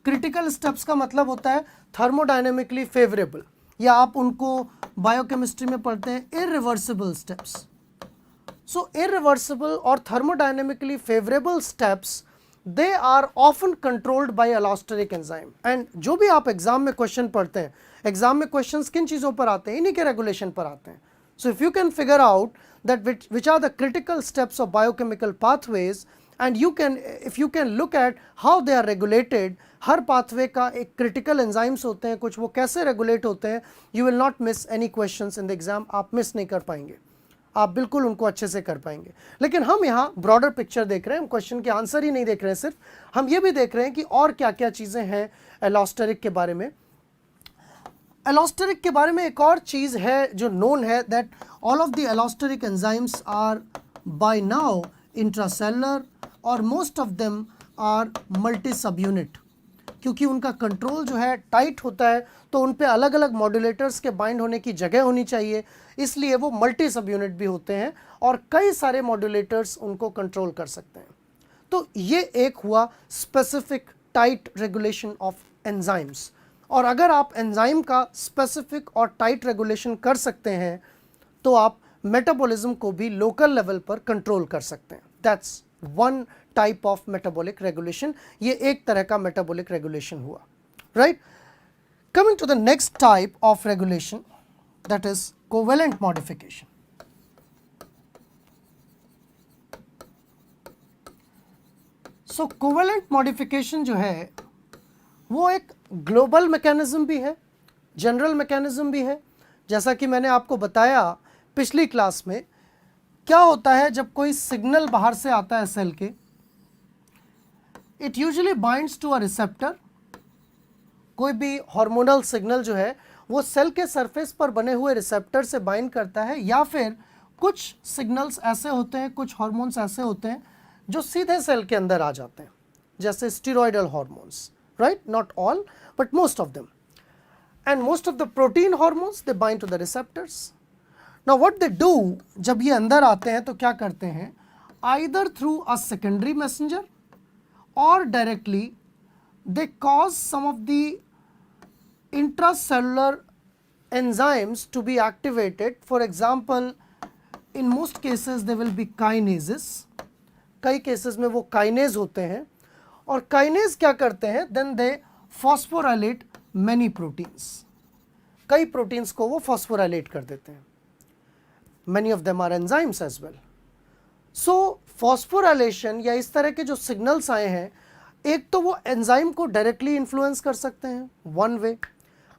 क्रिटिकल स्टेप्स का मतलब होता है थर्मोडायनेमिकली फेवरेबल, या आप उनको बायोकेमिस्ट्री में पढ़ते हैं इरिवर्सिबल स्टेप्स. सो इरिवर्सिबल और thermodynamically favourable steps, they are often controlled by allosteric enzyme. And जो भी आप एग्जाम में क्वेश्चन पढ़ते हैं, एग्जाम में क्वेश्चंस किन चीज़ों पर आते हैं, इन्हीं के रेगुलेशन पर आते हैं. So if you can figure out that which are the critical steps of biochemical pathways and you can, if you can look at how they are regulated, her pathway का एक क्रिटिकल एंजाइम्स होते हैं, कुछ वो कैसे regulate होते हैं, you will not miss any questions in the exam. आप मिस नहीं कर पाएंगे, आप बिल्कुल उनको अच्छे से कर पाएंगे. लेकिन हम यहाँ ब्रॉडर पिक्चर देख रहे हैं, हम क्वेश्चन के आंसर ही नहीं देख रहे हैं, सिर्फ हम ये भी देख रहे हैं कि और क्या क्या चीज़ें हैं एलोस्टेरिक के बारे में. एलोस्टेरिक के बारे में एक और चीज़ है जो नोन है, that all of the allosteric enzymes are by now intracellular और most of them are multi subunit. क्योंकि उनका कंट्रोल जो है टाइट होता है तो उन पे अलग अलग मॉड्यूलेटर्स के बाइंड होने की जगह होनी चाहिए, इसलिए वो मल्टी सब यूनिट भी होते हैं और कई सारे मॉड्यूलेटर्स उनको कंट्रोल कर सकते हैं. तो ये एक हुआ specific tight regulation of enzymes. और अगर आप एंजाइम का स्पेसिफिक और टाइट रेगुलेशन कर सकते हैं तो आप मेटाबॉलिज्म को भी लोकल लेवल पर कंट्रोल कर सकते हैं. That's one type of metabolic regulation. ये एक तरह का मेटाबॉलिक रेगुलेशन हुआ, right? Coming to the next type of regulation, that is covalent modification. So covalent modification जो है वो एक ग्लोबल मैकेनिज्म भी है, जनरल मैकेनिज्म भी है. जैसा कि मैंने आपको बताया पिछली क्लास में, क्या होता है जब कोई सिग्नल बाहर से आता है सेल के, it usually binds to a receptor. कोई भी हार्मोनल सिग्नल जो है वो सेल के सरफेस पर बने हुए रिसेप्टर से बाइंड करता है, या फिर कुछ सिग्नल्स ऐसे होते हैं, कुछ हार्मोन्स ऐसे होते हैं जो सीधे सेल के अंदर आ जाते हैं, जैसे steroidal hormones, right? Not all but most of them. And most of the protein hormones they bind to the receptors. Now what they do, जब ये अंदर आते हैं तो क्या करते हैं, either through a secondary messenger or directly they cause some of the intracellular enzymes to be activated. For example, in most cases they will be kinases. कई केसेस में वो काइनेज होते हैं, और काइनेज क्या करते हैं, then they phosphorylate many proteins. कई प्रोटीन्स को वो फॉस्फोराइलेट कर देते हैं. Many of them are enzymes as well. So phosphorylation या इस तरह के जो सिग्नल्स आए हैं, एक तो वो एंजाइम को डायरेक्टली इन्फ्लुएंस कर सकते हैं, one way.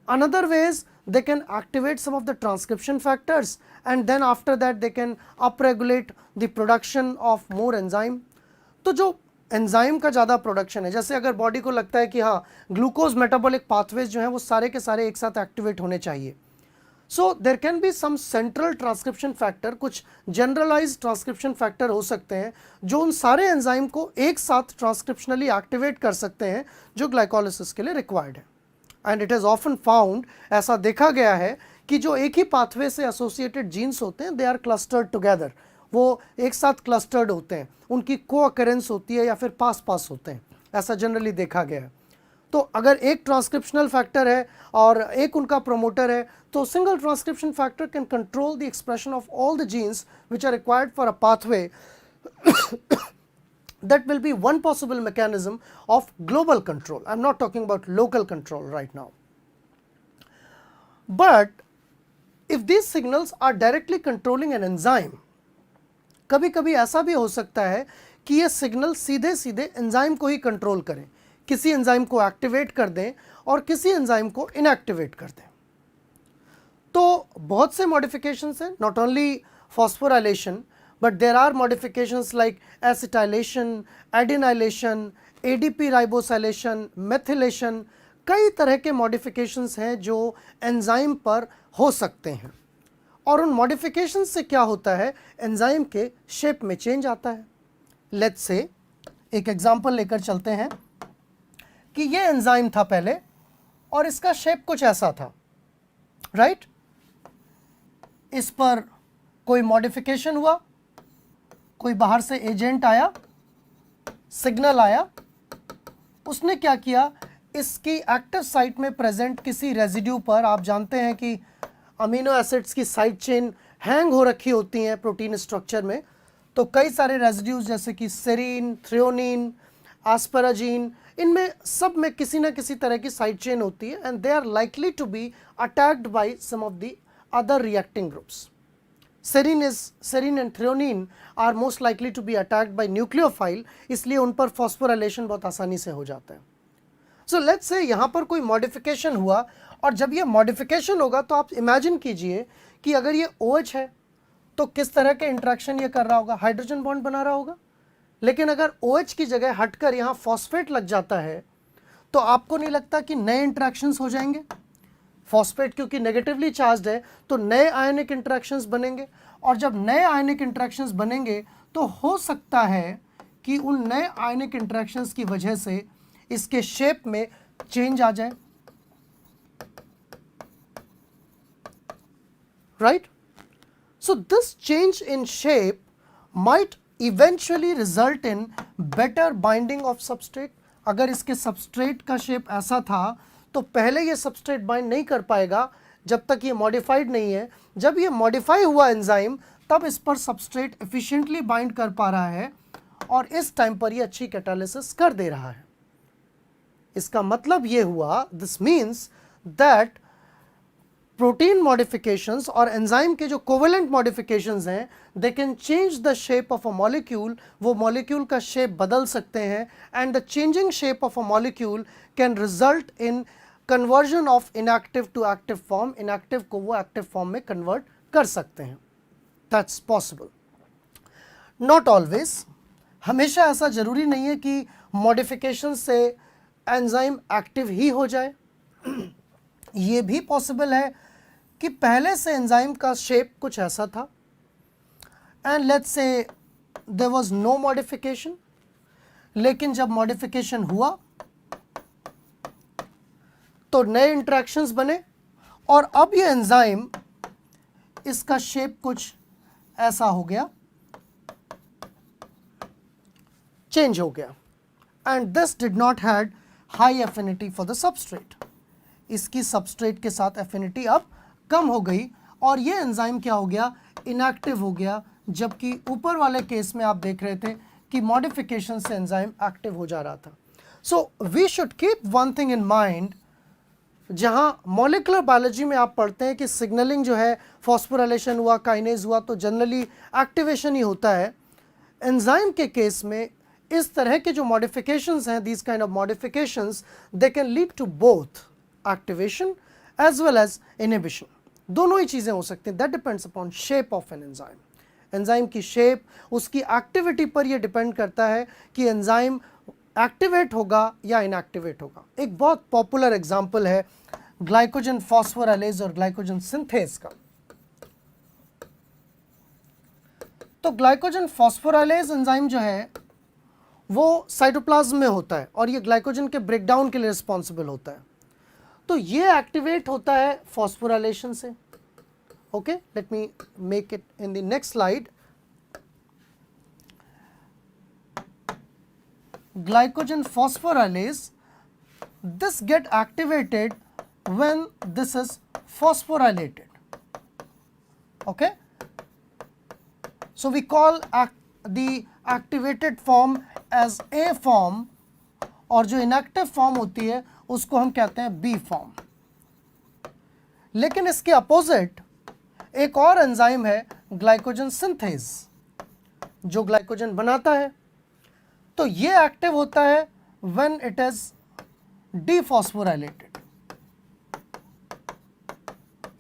Another ways they can activate some of the transcription factors, and then after that they can upregulate the production of more enzyme. तो जो एंजाइम का ज़्यादा प्रोडक्शन है, जैसे अगर बॉडी को लगता है कि हाँ ग्लूकोज मेटाबॉलिक पाथवेज जो हैं वो सारे के सारे एक साथ एक्टिवेट होने चाहिए, so there can be some central transcription factor, कुछ जनरलाइज ट्रांसक्रिप्शन फैक्टर हो सकते हैं जो उन सारे एंजाइम को एक साथ ट्रांसक्रिप्शनली एक्टिवेट कर सकते हैं जो ग्लाइकोलिसिस के लिए रिक्वायर्ड है. And it is often found, ऐसा देखा गया है कि जो एक ही पाथवे से एसोसिएटेड जीन्स होते हैं, दे आर क्लस्टर्ड टुगेदर, वो एक साथ क्लस्टर्ड होते हैं, उनकी को अकरेंस होती है या फिर पास पास होते हैं, ऐसा जनरली देखा गया है. तो अगर एक ट्रांसक्रिप्शनल फैक्टर है और एक उनका प्रोमोटर है, तो single transcription factor can control the expression of all the genes which are required for a pathway. That will be one possible mechanism of global control. I am not talking about local control right now. But if these signals are directly controlling an enzyme, कभी कभी ऐसा भी हो सकता है कि ये signal सीधे सीधे एंजाइम को ही कंट्रोल करें, किसी एंजाइम को एक्टिवेट कर दें और किसी एंजाइम को इनएक्टिवेट कर दें. तो बहुत से मॉडिफिकेशंस हैं, not only phosphorylation, but there are modifications like acetylation, adenylation, ADP ribosylation, methylation. कई तरह के modifications हैं जो एंजाइम पर हो सकते हैं, और उन modifications से क्या होता है, एंजाइम के शेप में चेंज आता है. लेट्स से एक एग्जांपल लेकर चलते हैं कि ये एंजाइम था पहले और इसका शेप कुछ ऐसा था, राइट? इस पर कोई मॉडिफिकेशन हुआ, कोई बाहर से एजेंट आया, सिग्नल आया, उसने क्या किया, इसकी एक्टिव साइट में प्रेजेंट किसी रेजिड्यू पर, आप जानते हैं कि अमीनो एसिड्स की साइड चेन हैंग हो रखी होती हैं प्रोटीन स्ट्रक्चर में, तो कई सारे रेजिड्यूज जैसे कि सेरीन, थ्रियोनिन, एस्पेराजीन, इनमें सब में किसी न किसी तरह की साइड चेन होती है, and they are likely to be attacked by some of the other reacting groups. serine and threonine are most likely to be attacked by nucleophile, इसलिए उन पर फॉस्फोराइलेशन बहुत आसानी से हो जाता है. सो लेट्स से यहाँ पर कोई मॉडिफिकेशन हुआ, और जब ये मॉडिफिकेशन होगा तो आप इमेजिन कीजिए कि अगर ये OH है तो किस तरह के इंट्रैक्शन ये कर रहा होगा, हाइड्रोजन बॉन्ड बना रहा होगा. लेकिन अगर OH की जगह हटकर यहाँ फॉस्फेट लग जाता है तो आपको नहीं लगता कि नए इंट्रैक्शंस हो जाएंगे? फॉस्फेट क्योंकि नेगेटिवली चार्ज्ड है तो नए आयनिक इंटरेक्शंस बनेंगे, और जब नए आयनिक इंटरेक्शंस बनेंगे तो हो सकता है कि उन नए आयनिक इंटरेक्शंस की वजह से इसके शेप में चेंज आ जाए, right? So this change in shape might eventually result in better binding of substrate. अगर इसके सबस्ट्रेट का शेप ऐसा था तो पहले ये सबस्ट्रेट बाइंड नहीं कर पाएगा जब तक ये मॉडिफाइड नहीं है. जब ये मॉडिफाई हुआ एंजाइम, तब इस पर सबस्ट्रेट एफिशिएंटली बाइंड कर पा रहा है और इस टाइम पर ये अच्छी कैटालिसिस कर दे रहा है. इसका मतलब ये हुआ, this means that protein modifications और एंजाइम के जो कोवेलेंट मॉडिफिकेशंस हैं, they can change the shape of a molecule, वो मॉलिक्यूल का शेप बदल सकते हैं, and the changing shape of a molecule can result in conversion of inactive to active form, inactive को वो एक्टिव फॉर्म में convert कर सकते हैं। दैट्स पॉसिबल, नॉट ऑलवेज, हमेशा ऐसा जरूरी नहीं है कि मॉडिफिकेशन से एंजाइम एक्टिव ही हो जाए। ये भी पॉसिबल है कि पहले से एंजाइम का शेप कुछ ऐसा था and let's say there was no modification, लेकिन जब मॉडिफिकेशन हुआ तो नए इंटरेक्शंस बने और अब ये एंजाइम, इसका शेप कुछ ऐसा हो गया, चेंज हो गया, and this did not had high affinity for the substrate, इसकी सबस्ट्रेट के साथ एफिनिटी अब कम हो गई और ये एंजाइम क्या हो गया, इनएक्टिव हो गया, जबकि ऊपर वाले केस में आप देख रहे थे कि मॉडिफिकेशन से एंजाइम एक्टिव हो जा रहा था। So we should keep one thing in mind, जहां मॉलिक्यूलर बायोलॉजी में आप पढ़ते हैं कि सिग्नलिंग जो है, फॉस्फोराइलेशन हुआ, काइनेज हुआ, तो जनरली एक्टिवेशन ही होता है। एंजाइम के केस में इस तरह के जो मॉडिफिकेशंस हैं, these kind of modifications, they can lead to both activation as well as inhibition, दोनों ही चीज़ें हो सकती हैं। That depends upon shape of an enzyme, enzyme की शेप, उसकी एक्टिविटी पर यह डिपेंड करता है कि एंजाइम एक्टिवेट होगा या इनएक्टिवेट होगा। एक बहुत पॉपुलर एग्जांपल है ग्लाइकोजन फॉस्फोराइलेज और ग्लाइकोजन सिंथेज का। तो ग्लाइकोजन फॉस्फोराइलेज एंजाइम जो है वो साइटोप्लाज्म में होता है और ये ग्लाइकोजन के ब्रेकडाउन के लिए रिस्पॉन्सिबल होता है। तो ये एक्टिवेट होता है फॉस्फोराइलेशन से। Okay, let me make it in the next slide. Glycogen phosphorylase, this get activated when this is phosphorylated. Okay, so we call the activated form as A form और जो inactive form होती है उसको हम कहते हैं B form। लेकिन इसके अपोजिट एक और एंजाइम है ग्लाइकोजन सिंथेज, जो ग्लाइकोजन बनाता है। तो ये एक्टिव होता है व्हेन इट इज डीफॉस्फोराइलेटेड,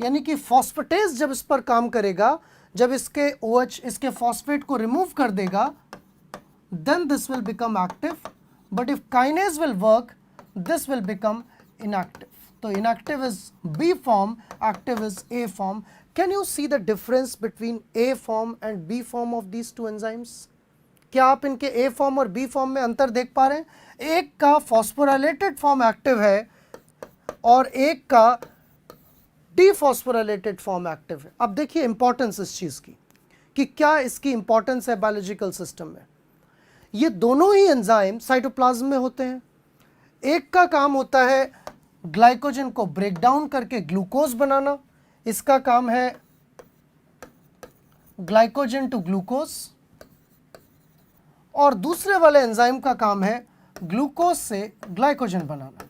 यानी कि फॉस्फेटेज जब इस पर काम करेगा, जब इसके OH इसके फॉस्फेट को रिमूव कर देगा, then this will become active, but if kinase will work this will become inactive. तो inactive is B form, active is A form. Can you see the difference between A form and B form of these two enzymes? क्या आप इनके A form और B form में अंतर देख पा रहे हैं? एक का फॉस्फोराइलेटेड फॉर्म एक्टिव है और एक का डीफॉस्फोराइलेटेड फॉर्म एक्टिव है। अब देखिए इंपॉर्टेंस इस चीज़ की कि क्या इसकी इंपॉर्टेंस है बायोलॉजिकल सिस्टम में। ये दोनों ही एंजाइम साइटोप्लाज्म में होते हैं। एक का काम होता है ग्लाइकोजन को ब्रेक डाउन करके ग्लूकोज बनाना, इसका काम है ग्लाइकोजन टू ग्लूकोज, और दूसरे वाले एंजाइम का काम है ग्लूकोज से ग्लाइकोजन बनाना।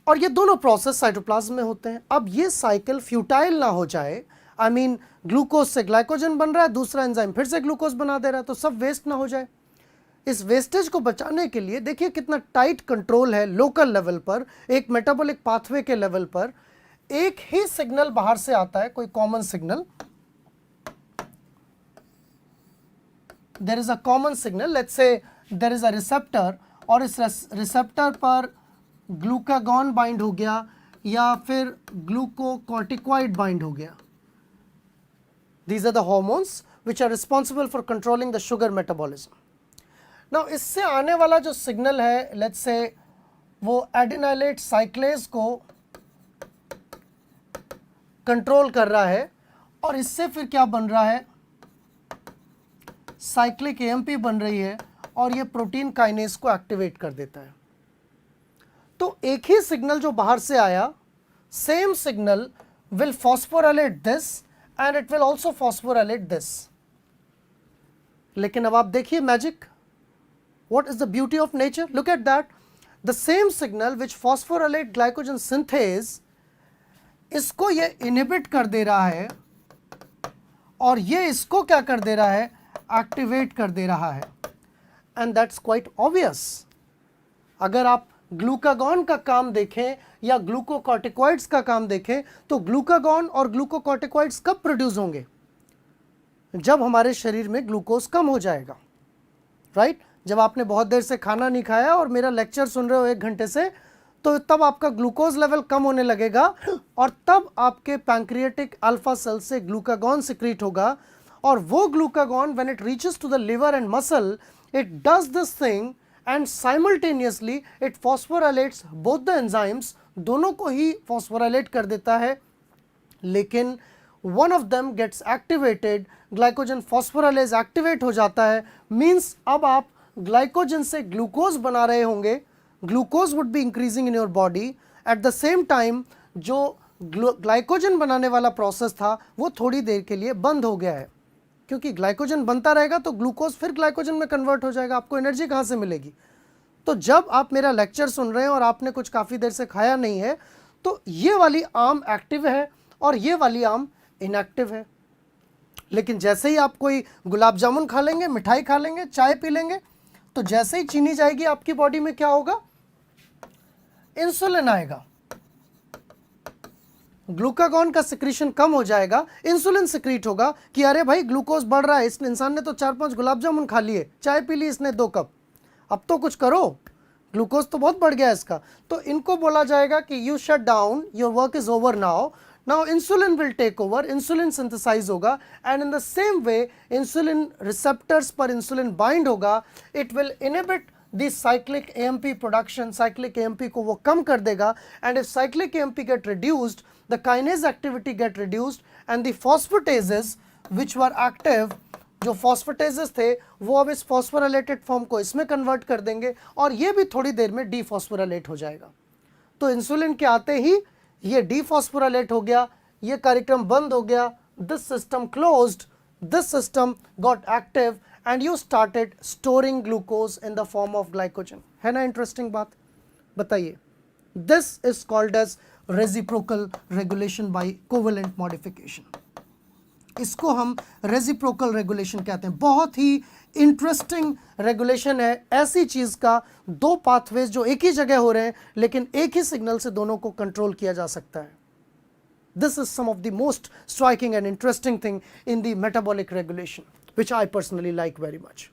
और ये दोनों प्रोसेस साइटोप्लाज्म में होते हैं। अब ये साइकिल फ्यूटाइल ना हो जाए, आई मीन ग्लूकोज से ग्लाइकोजन बन रहा है, दूसरा एंजाइम फिर से ग्लूकोज बना दे रहा है, तो सब वेस्ट ना हो जाए। इस वेस्टेज को बचाने के लिए देखिए कितना टाइट कंट्रोल है लोकल लेवल पर, एक मेटाबॉलिक पाथवे के लेवल पर। एक ही सिग्नल बाहर से आता है, कोई common signal, there is a common signal, let's say there is a receptor, और इस रिसेप्टर पर ग्लूकागॉन बाइंड हो गया या फिर ग्लूकोकॉर्टिकॉइड बाइंड हो गया। These are the hormones which are responsible for controlling the sugar metabolism. Now इससे आने वाला जो सिग्नल है, let's say वो एडिनाइलेट साइक्लेज को कंट्रोल कर रहा है और इससे फिर क्या बन रहा है, साइक्लिक AMP बन रही है और ये प्रोटीन काइनेज को एक्टिवेट कर देता है। तो एक ही सिग्नल जो बाहर से आया, same signal will phosphorylate this and it will also phosphorylate this. लेकिन अब आप देखिए magic, What is the beauty of nature? Look at that. The same signal which phosphorylate glycogen synthase, इसको ये इनहिबिट कर दे रहा है और ये इसको क्या कर दे रहा है, एक्टिवेट कर दे रहा है. And that's quite obvious. अगर आप ग्लूकागॉन का काम देखें या ग्लूकोकॉर्टिकॉइड्स का काम देखें तो ग्लूकागॉन और ग्लूकोकॉर्टिकॉइड्स कब प्रोड्यूस होंगे? जब हमारे शरीर में ग्लूकोज कम हो जाएगा, राइट? जब आपने बहुत देर से खाना नहीं खाया और मेरा लेक्चर सुन रहे हो 1 घंटे से, तो तब आपका ग्लूकोज लेवल कम होने लगेगा और तब आपके पैंक्रियाटिक अल्फा सेल से ग्लूकागॉन सिक्रीट होगा. और वो glucagon when it reaches to the liver and muscle, it does this thing and simultaneously it phosphorylates both the enzymes, दोनों को ही फॉस्फोराइलेट कर देता है. लेकिन one of them gets activated, glycogen phosphorylase activate हो जाता है. मीन्स अब आप ग्लाइकोजन से ग्लूकोज बना रहे होंगे, glucose would be increasing in your body. At the same time जो ग्लाइकोजन बनाने वाला प्रोसेस था वो थोड़ी देर के लिए बंद हो गया है, क्योंकि ग्लाइकोजन बनता रहेगा तो ग्लूकोज फिर ग्लाइकोजन में कन्वर्ट हो जाएगा. आपको एनर्जी कहाँ से मिलेगी? तो जब आप मेरा लेक्चर सुन रहे हैं और आपने कुछ काफ़ी देर से खाया नहीं है, तो ये वाली आर्म एक्टिव है और ये वाली आर्म इनएक्टिव है. लेकिन जैसे ही आप कोई गुलाब जामुन खा लेंगे, मिठाई खा लेंगे, चाय पी लेंगे, तो जैसे ही चीनी जाएगी आपकी बॉडी में, क्या होगा? इंसुलिन आएगा, ग्लूकागॉन का सिक्रीशन कम हो जाएगा, इंसुलिन सिक्रीट होगा कि अरे भाई ग्लूकोज बढ़ रहा है, इस इंसान ने तो 4-5 गुलाब जामुन खा लिए, चाय पी ली इसने 2 कप, अब तो कुछ करो, ग्लूकोज तो बहुत बढ़ गया इसका. तो इनको बोला जाएगा कि you shut down, your work is over now. Now insulin will take over, insulin synthesize होगा, and in the same way insulin receptors पर insulin bind होगा, it will inhibit the cyclic AMP production. cyclic AMP को वो कम कर देगा, and if cyclic AMP get reduced, the kinase activity get reduced, and the phosphatases which were active, जो phosphatases थे वो अब इस phosphorylated form को इसमें convert कर देंगे और ये भी थोड़ी देर में dephosphorylate हो जाएगा. तो इंसुलिन के आते ही ये डीफॉस्फोराइलेट हो गया, ये कार्यक्रम बंद हो गया, this system closed, this system got active and you started storing glucose in the form of glycogen. है ना इंटरेस्टिंग बात? बताइए. This is called as reciprocal regulation by covalent modification. इसको हम रेसिप्रोकल रेगुलेशन कहते हैं. बहुत ही इंटरेस्टिंग रेगुलेशन है, ऐसी चीज़ का 2 पाथवेज जो एक ही जगह हो रहे हैं लेकिन एक ही सिग्नल से दोनों को कंट्रोल किया जा सकता है. This is some of the most striking and interesting thing in the metabolic regulation which I personally like very much.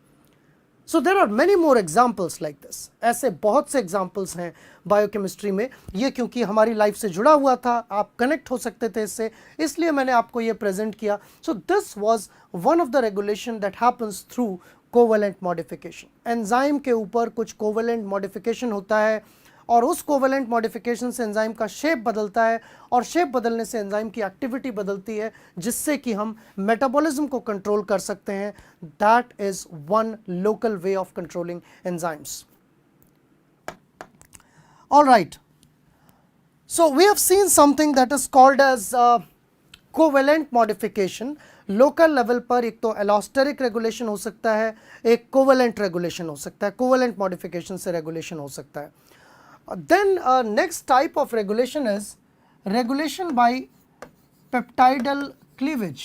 So there are many more examples like this. ऐसे बहुत से एग्जाम्पल्स हैं बायोकेमिस्ट्री में. ये क्योंकि हमारी लाइफ से जुड़ा हुआ था, आप कनेक्ट हो सकते थे इससे, इसलिए मैंने आपको ये प्रेजेंट किया. So this was one of the regulation that happens through covalent modification. Enzyme के ऊपर कुछ कोवेलेंट मॉडिफिकेशन होता है और उस कोवेलेंट मॉडिफिकेशन से एंजाइम का शेप बदलता है और शेप बदलने से एंजाइम की एक्टिविटी बदलती है, जिससे कि हम मेटाबॉलिज्म को कंट्रोल कर सकते हैं. That is one local way of controlling enzymes. All right, so we have seen something that is called as covalent modification. Local level पर एक तो एलोस्टेरिक रेगुलेशन हो सकता है, एक कोवेलेंट रेगुलेशन हो सकता है, कोवेलेंट मॉडिफिकेशन से रेगुलेशन हो सकता है. Then next type of regulation is regulation by peptidal cleavage.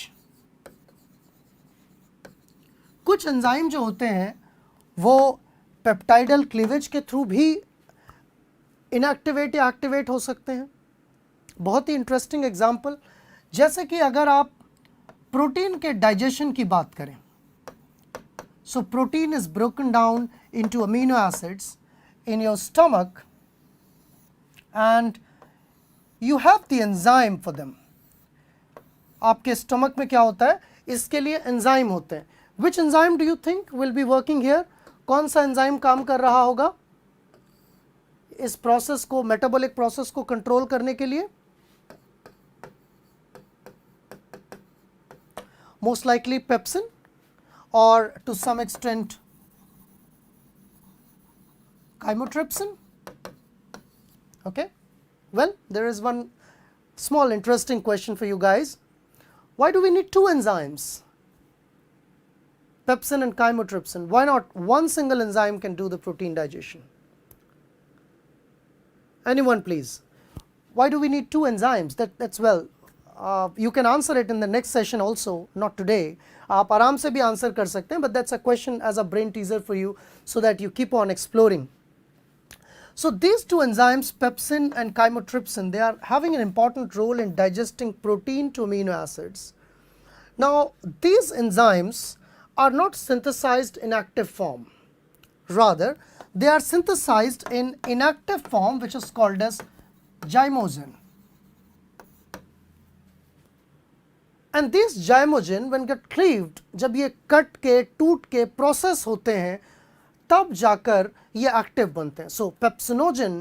कुछ एंजाइम जो होते हैं वो पेप्टाइडल क्लीवेज के थ्रू भी इनएक्टिवेट या एक्टिवेट हो सकते हैं. बहुत ही इंटरेस्टिंग एग्जांपल, जैसे कि अगर आप प्रोटीन के डाइजेशन की बात करें, so protein is broken down into amino acids in your stomach and you have the enzyme for them. आपके स्टमक में क्या होता है? इसके लिए एंजाइम होते हैं. Which enzyme do you think will be working here? कौन सा एंजाइम काम कर रहा होगा इस प्रोसेस को, मेटाबॉलिक प्रोसेस को कंट्रोल करने के लिए? Most likely pepsin or to some extent chymotrypsin. Okay, well, there is one small interesting question for you guys. Why do we need 2 enzymes? pepsin and chymotrypsin. Why not one single enzyme can do the protein digestion? Anyone please? Why do we need two enzymes? That's well, you can answer it in the next session also, not today. आप आराम से भी answer कर सकते हैं, but that's a question as a brain teaser for you so that you keep on exploring. So these two enzymes, pepsin and chymotrypsin, they are having an important role in digesting protein to amino acids. Now these enzymes are not synthesized in active form. Rather, they are synthesized in inactive form, which is called as zymogen. And these zymogen when get cleaved, जब ये cut के टूट के process होते हैं तब जाकर ये एक्टिव बनते हैं. So pepsinogen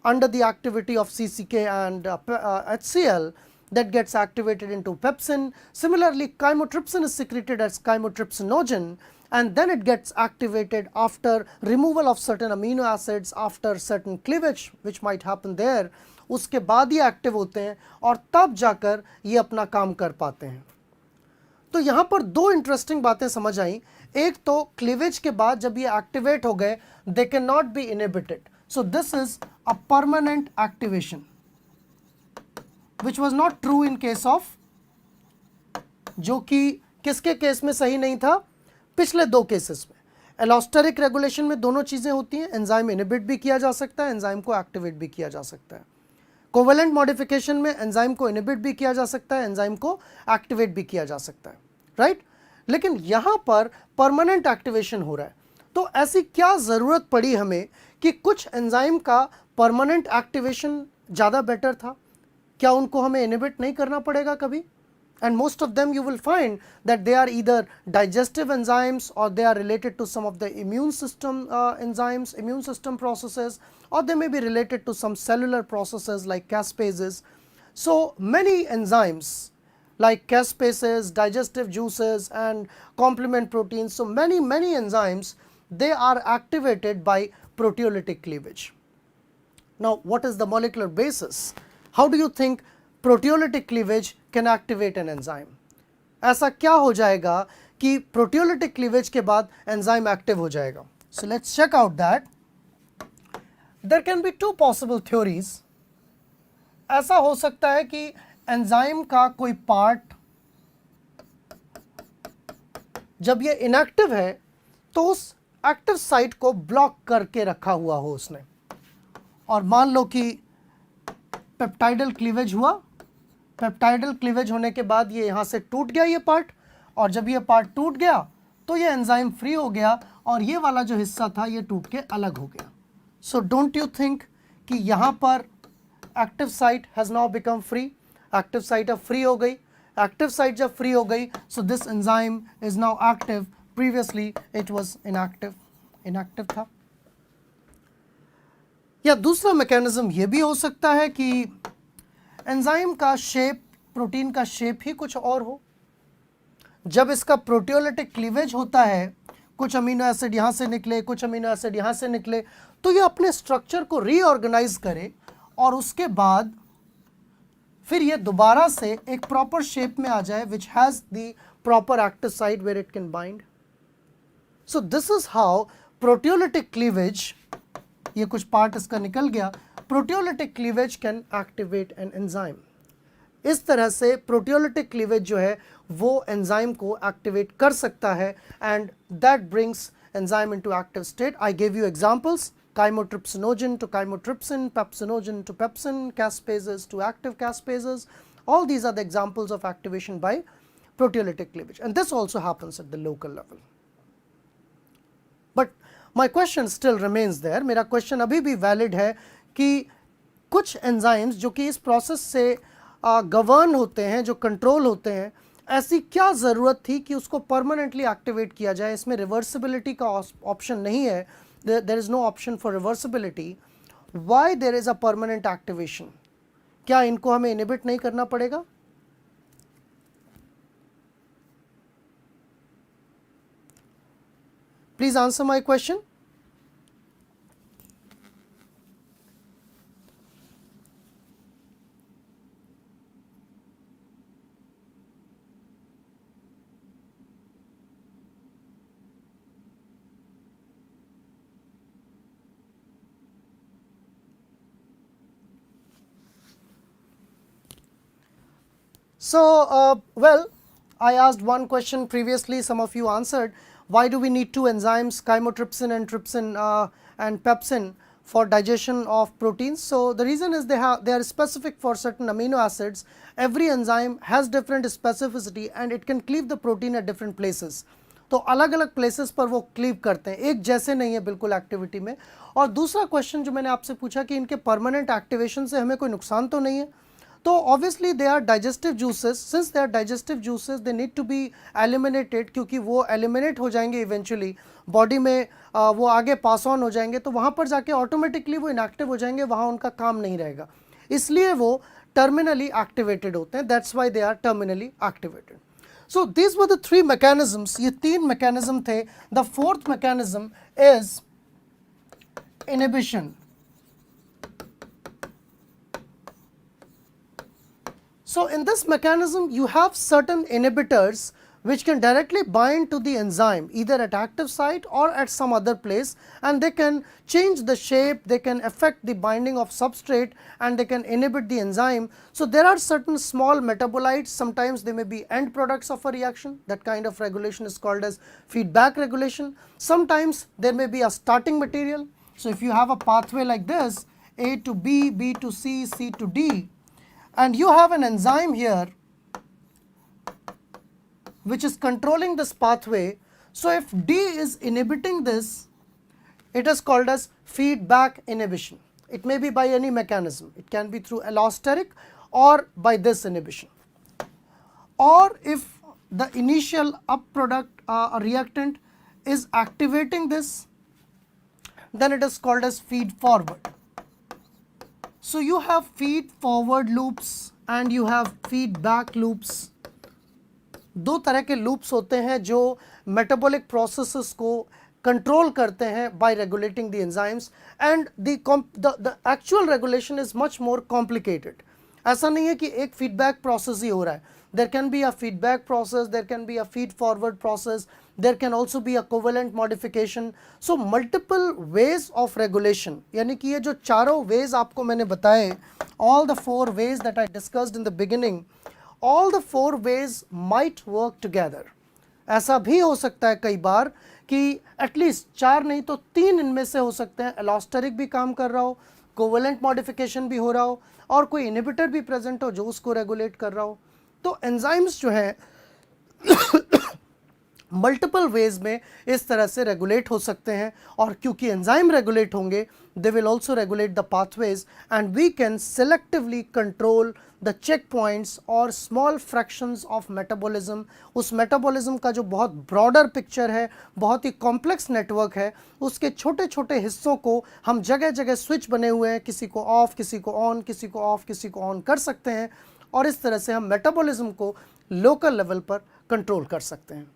under the activity of CCK and HCl that gets activated into pepsin. Similarly, chymotrypsin is secreted as chymotrypsinogen, and then it gets activated after removal of certain amino acids, after certain cleavage which might happen there. उसके बाद ये active होते हैं और तब जाकर ये अपना काम कर पाते हैं. तो यहाँ पर दो इंटरेस्टिंग बातें समझ आई. एक तो क्लीवेज के बाद जब ये एक्टिवेट हो गए, they can not be inhibited. So this is a permanent activation, which was not true in case of, जो कि किसके केस में सही नहीं था, पिछले दो केसेस में. एलोस्टेरिक रेगुलेशन में दोनों चीजें होती हैं, एंजाइम इनहिबिट भी किया जा सकता है, एंजाइम को एक्टिवेट भी किया जा सकता है. कोवेलेंट मॉडिफिकेशन में एंजाइम को इनहिबिट भी किया जा सकता है, एंजाइम को एक्टिवेट भी किया जा सकता है, राइट. लेकिन यहां पर परमानेंट एक्टिवेशन हो रहा है. तो ऐसी क्या जरूरत पड़ी हमें कि कुछ एंजाइम का परमानेंट एक्टिवेशन ज्यादा बेटर था? क्या उनको हमें इनहिबिट नहीं करना पड़ेगा कभी? And most of them you will find that they are either digestive enzymes, or they are related to some of the immune system enzymes, immune system processes, or they may be related to some cellular processes like caspases. So many enzymes like caspases, digestive juices and complement proteins, so many enzymes, they are activated by proteolytic cleavage. Now what is the molecular basis? How do you think proteolytic cleavage can activate an enzyme? ऐसा क्या हो जाएगा कि proteolytic cleavage के बाद enzyme active हो जाएगा? So let's check out that. There can be two possible theories. ऐसा हो सकता है कि enzyme का कोई part जब ये inactive है तो उस active site को block करके रखा हुआ हो उसने, और मान लो कि पेप्टाइडल क्लीवेज हुआ. पेप्टाइडल क्लीवेज होने के बाद ये यहाँ से टूट गया ये पार्ट, और जब ये पार्ट टूट गया तो ये एंजाइम फ्री हो गया और ये वाला जो हिस्सा था ये टूट के अलग हो गया. सो डोंट यू थिंक कि यहाँ पर active site has now become free? Active site अब फ्री हो गई. एक्टिव साइट जब फ्री हो गई, so this enzyme is now active. Previously it was inactive था. या दूसरा मैकेनिज्म ये भी हो सकता है कि एंजाइम का शेप, प्रोटीन का शेप ही कुछ और हो. जब इसका प्रोटियोलिटिक क्लीवेज होता है, कुछ अमीनो एसिड यहाँ से निकले, कुछ अमीनो एसिड यहाँ से निकले, तो ये अपने स्ट्रक्चर को रीऑर्गेनाइज करे और उसके बाद फिर ये दोबारा से एक प्रॉपर शेप में आ जाए, which has the proper active site where it can bind. So this is how proteolytic cleavage, ये कुछ पार्ट इसका निकल गया, proteolytic cleavage can activate an enzyme. इस तरह से प्रोटियोलिटिक क्लीवेज जो है वो एंजाइम को एक्टिवेट कर सकता है, and that brings enzyme into active state. I give you examples: chymotrypsinogen to chymotrypsin, pepsinogen to pepsin, caspases to active caspases. All these are the examples of activation by proteolytic cleavage, and this also happens at the local level. But my question still remains there. मेरा question अभी भी valid है कि कुछ enzymes जो कि इस process से गवर्न होते हैं, जो कंट्रोल होते हैं, ऐसी क्या ज़रूरत थी कि उसको परमानेंटली एक्टिवेट किया जाए? इसमें रिवर्सिबिलिटी का ऑप्शन नहीं है. There is no option for reversibility. Why there is a permanent activation? क्या इनको हमें इनहिबिट नहीं करना पड़ेगा? Please answer my question. So, well, I asked one question previously, some of you answered. Why do we need two enzymes, chymotrypsin and trypsin and pepsin, for digestion of proteins? So, the reason is they are specific for certain amino acids. Every enzyme has different specificity and it can cleave the protein at different places. तो अलग अलग places पर वो cleave करते हैं, एक जैसे नहीं है बिल्कुल एक्टिविटी में. और दूसरा क्वेश्चन जो मैंने आपसे पूछा कि इनके परमानेंट एक्टिवेशन से हमें कोई नुकसान तो नहीं है. तो obviously they are digestive juices. Since they are digestive juices they need to be eliminated, क्योंकि वो एलिमिनेट हो जाएंगे इवेंचुअली बॉडी में, वो आगे पास ऑन हो जाएंगे, तो वहाँ पर जाके ऑटोमेटिकली वो इनएक्टिव हो जाएंगे, वहाँ उनका काम नहीं रहेगा, इसलिए वो टर्मिनली एक्टिवेटेड होते हैं. That's why they are terminally activated. So these were the three mechanisms. ये तीन mechanism थे. The fourth mechanism is inhibition. So in this mechanism you have certain inhibitors which can directly bind to the enzyme either at active site or at some other place, and they can change the shape, they can affect the binding of substrate, and they can inhibit the enzyme. So there are certain small metabolites, sometimes they may be end products of a reaction. That kind of regulation is called as feedback regulation. Sometimes there may be a starting material. So if you have a pathway like this, A to B, B to C, C to D, and you have an enzyme here which is controlling this pathway. So if D is inhibiting this, it is called as feedback inhibition. It may be by any mechanism. It can be through allosteric or by this inhibition. Or if the initial up product reactant is activating this, then it is called as feed forward. So you have feed forward loops and you have feedback loops. दो तरह के loops होते हैं जो metabolic processes को control करते हैं bye regulating the enzymes, and the actual regulation is much more complicated. ऐसा नहीं है कि एक फीडबैक प्रोसेस ही हो रहा है. There can be a feedback process, there can be a feed forward process, there can also be a covalent modification. So multiple ways of regulation, यानी कि ये जो चारों वेज आपको मैंने बताए, all the four ways that I discussed in the beginning, all the four ways might work together. ऐसा भी हो सकता है कई बार कि एटलीस्ट चार नहीं तो तीन इनमें से हो सकते हैं. एलोस्टेरिक भी काम कर रहा हो, कोवेलेंट मॉडिफिकेशन भी हो रहा हो, और कोई इनहिबिटर भी प्रेजेंट हो जो उसको रेगुलेट कर रहा हो. तो एंजाइम्स जो हैं मल्टीपल वेज में इस तरह से रेगुलेट हो सकते हैं, और क्योंकि एंजाइम रेगुलेट होंगे they will also regulate the pathways, and we can selectively control the check points or small fractions of metabolism. उस मेटाबॉलिज्म का जो बहुत ब्रॉडर पिक्चर है, बहुत ही कॉम्प्लेक्स नेटवर्क है, उसके छोटे छोटे हिस्सों को हम जगह जगह स्विच बने हुए हैं, किसी को ऑफ, किसी को ऑन, किसी को ऑफ, किसी को ऑन कर सकते हैं, और इस तरह से हम मेटाबॉलिज्म को लोकल लेवल पर कंट्रोल कर सकते हैं.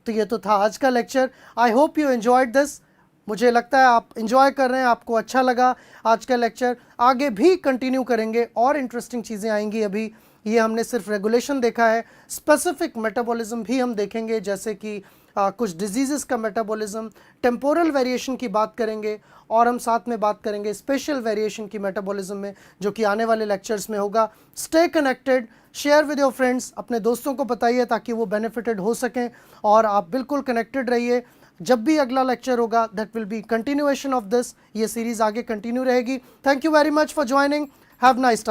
तो ये तो था आज का lecture. I hope you enjoyed this. मुझे लगता है आप एंजॉय कर रहे हैं, आपको अच्छा लगा आज का लेक्चर. आगे भी कंटिन्यू करेंगे, और इंटरेस्टिंग चीज़ें आएंगी. अभी ये हमने सिर्फ रेगुलेशन देखा है, स्पेसिफिक मेटाबॉलिज्म भी हम देखेंगे, जैसे कि कुछ डिजीज़ेस का मेटाबॉलिज्म, टेम्पोरल वेरिएशन की बात करेंगे, और हम साथ में बात करेंगे स्पेशल वेरिएशन की मेटाबॉलिज्म में, जो कि आने वाले लेक्चर्स में होगा. Stay connected, share with your friends, अपने दोस्तों को बताइए ताकि वो बेनिफिटेड हो सकें, और आप बिल्कुल कनेक्टेड रहिए. जब भी अगला लेक्चर होगा that will be continuation of this. ये सीरीज़ आगे कंटिन्यू रहेगी. Thank you very much for joining. Have nice time.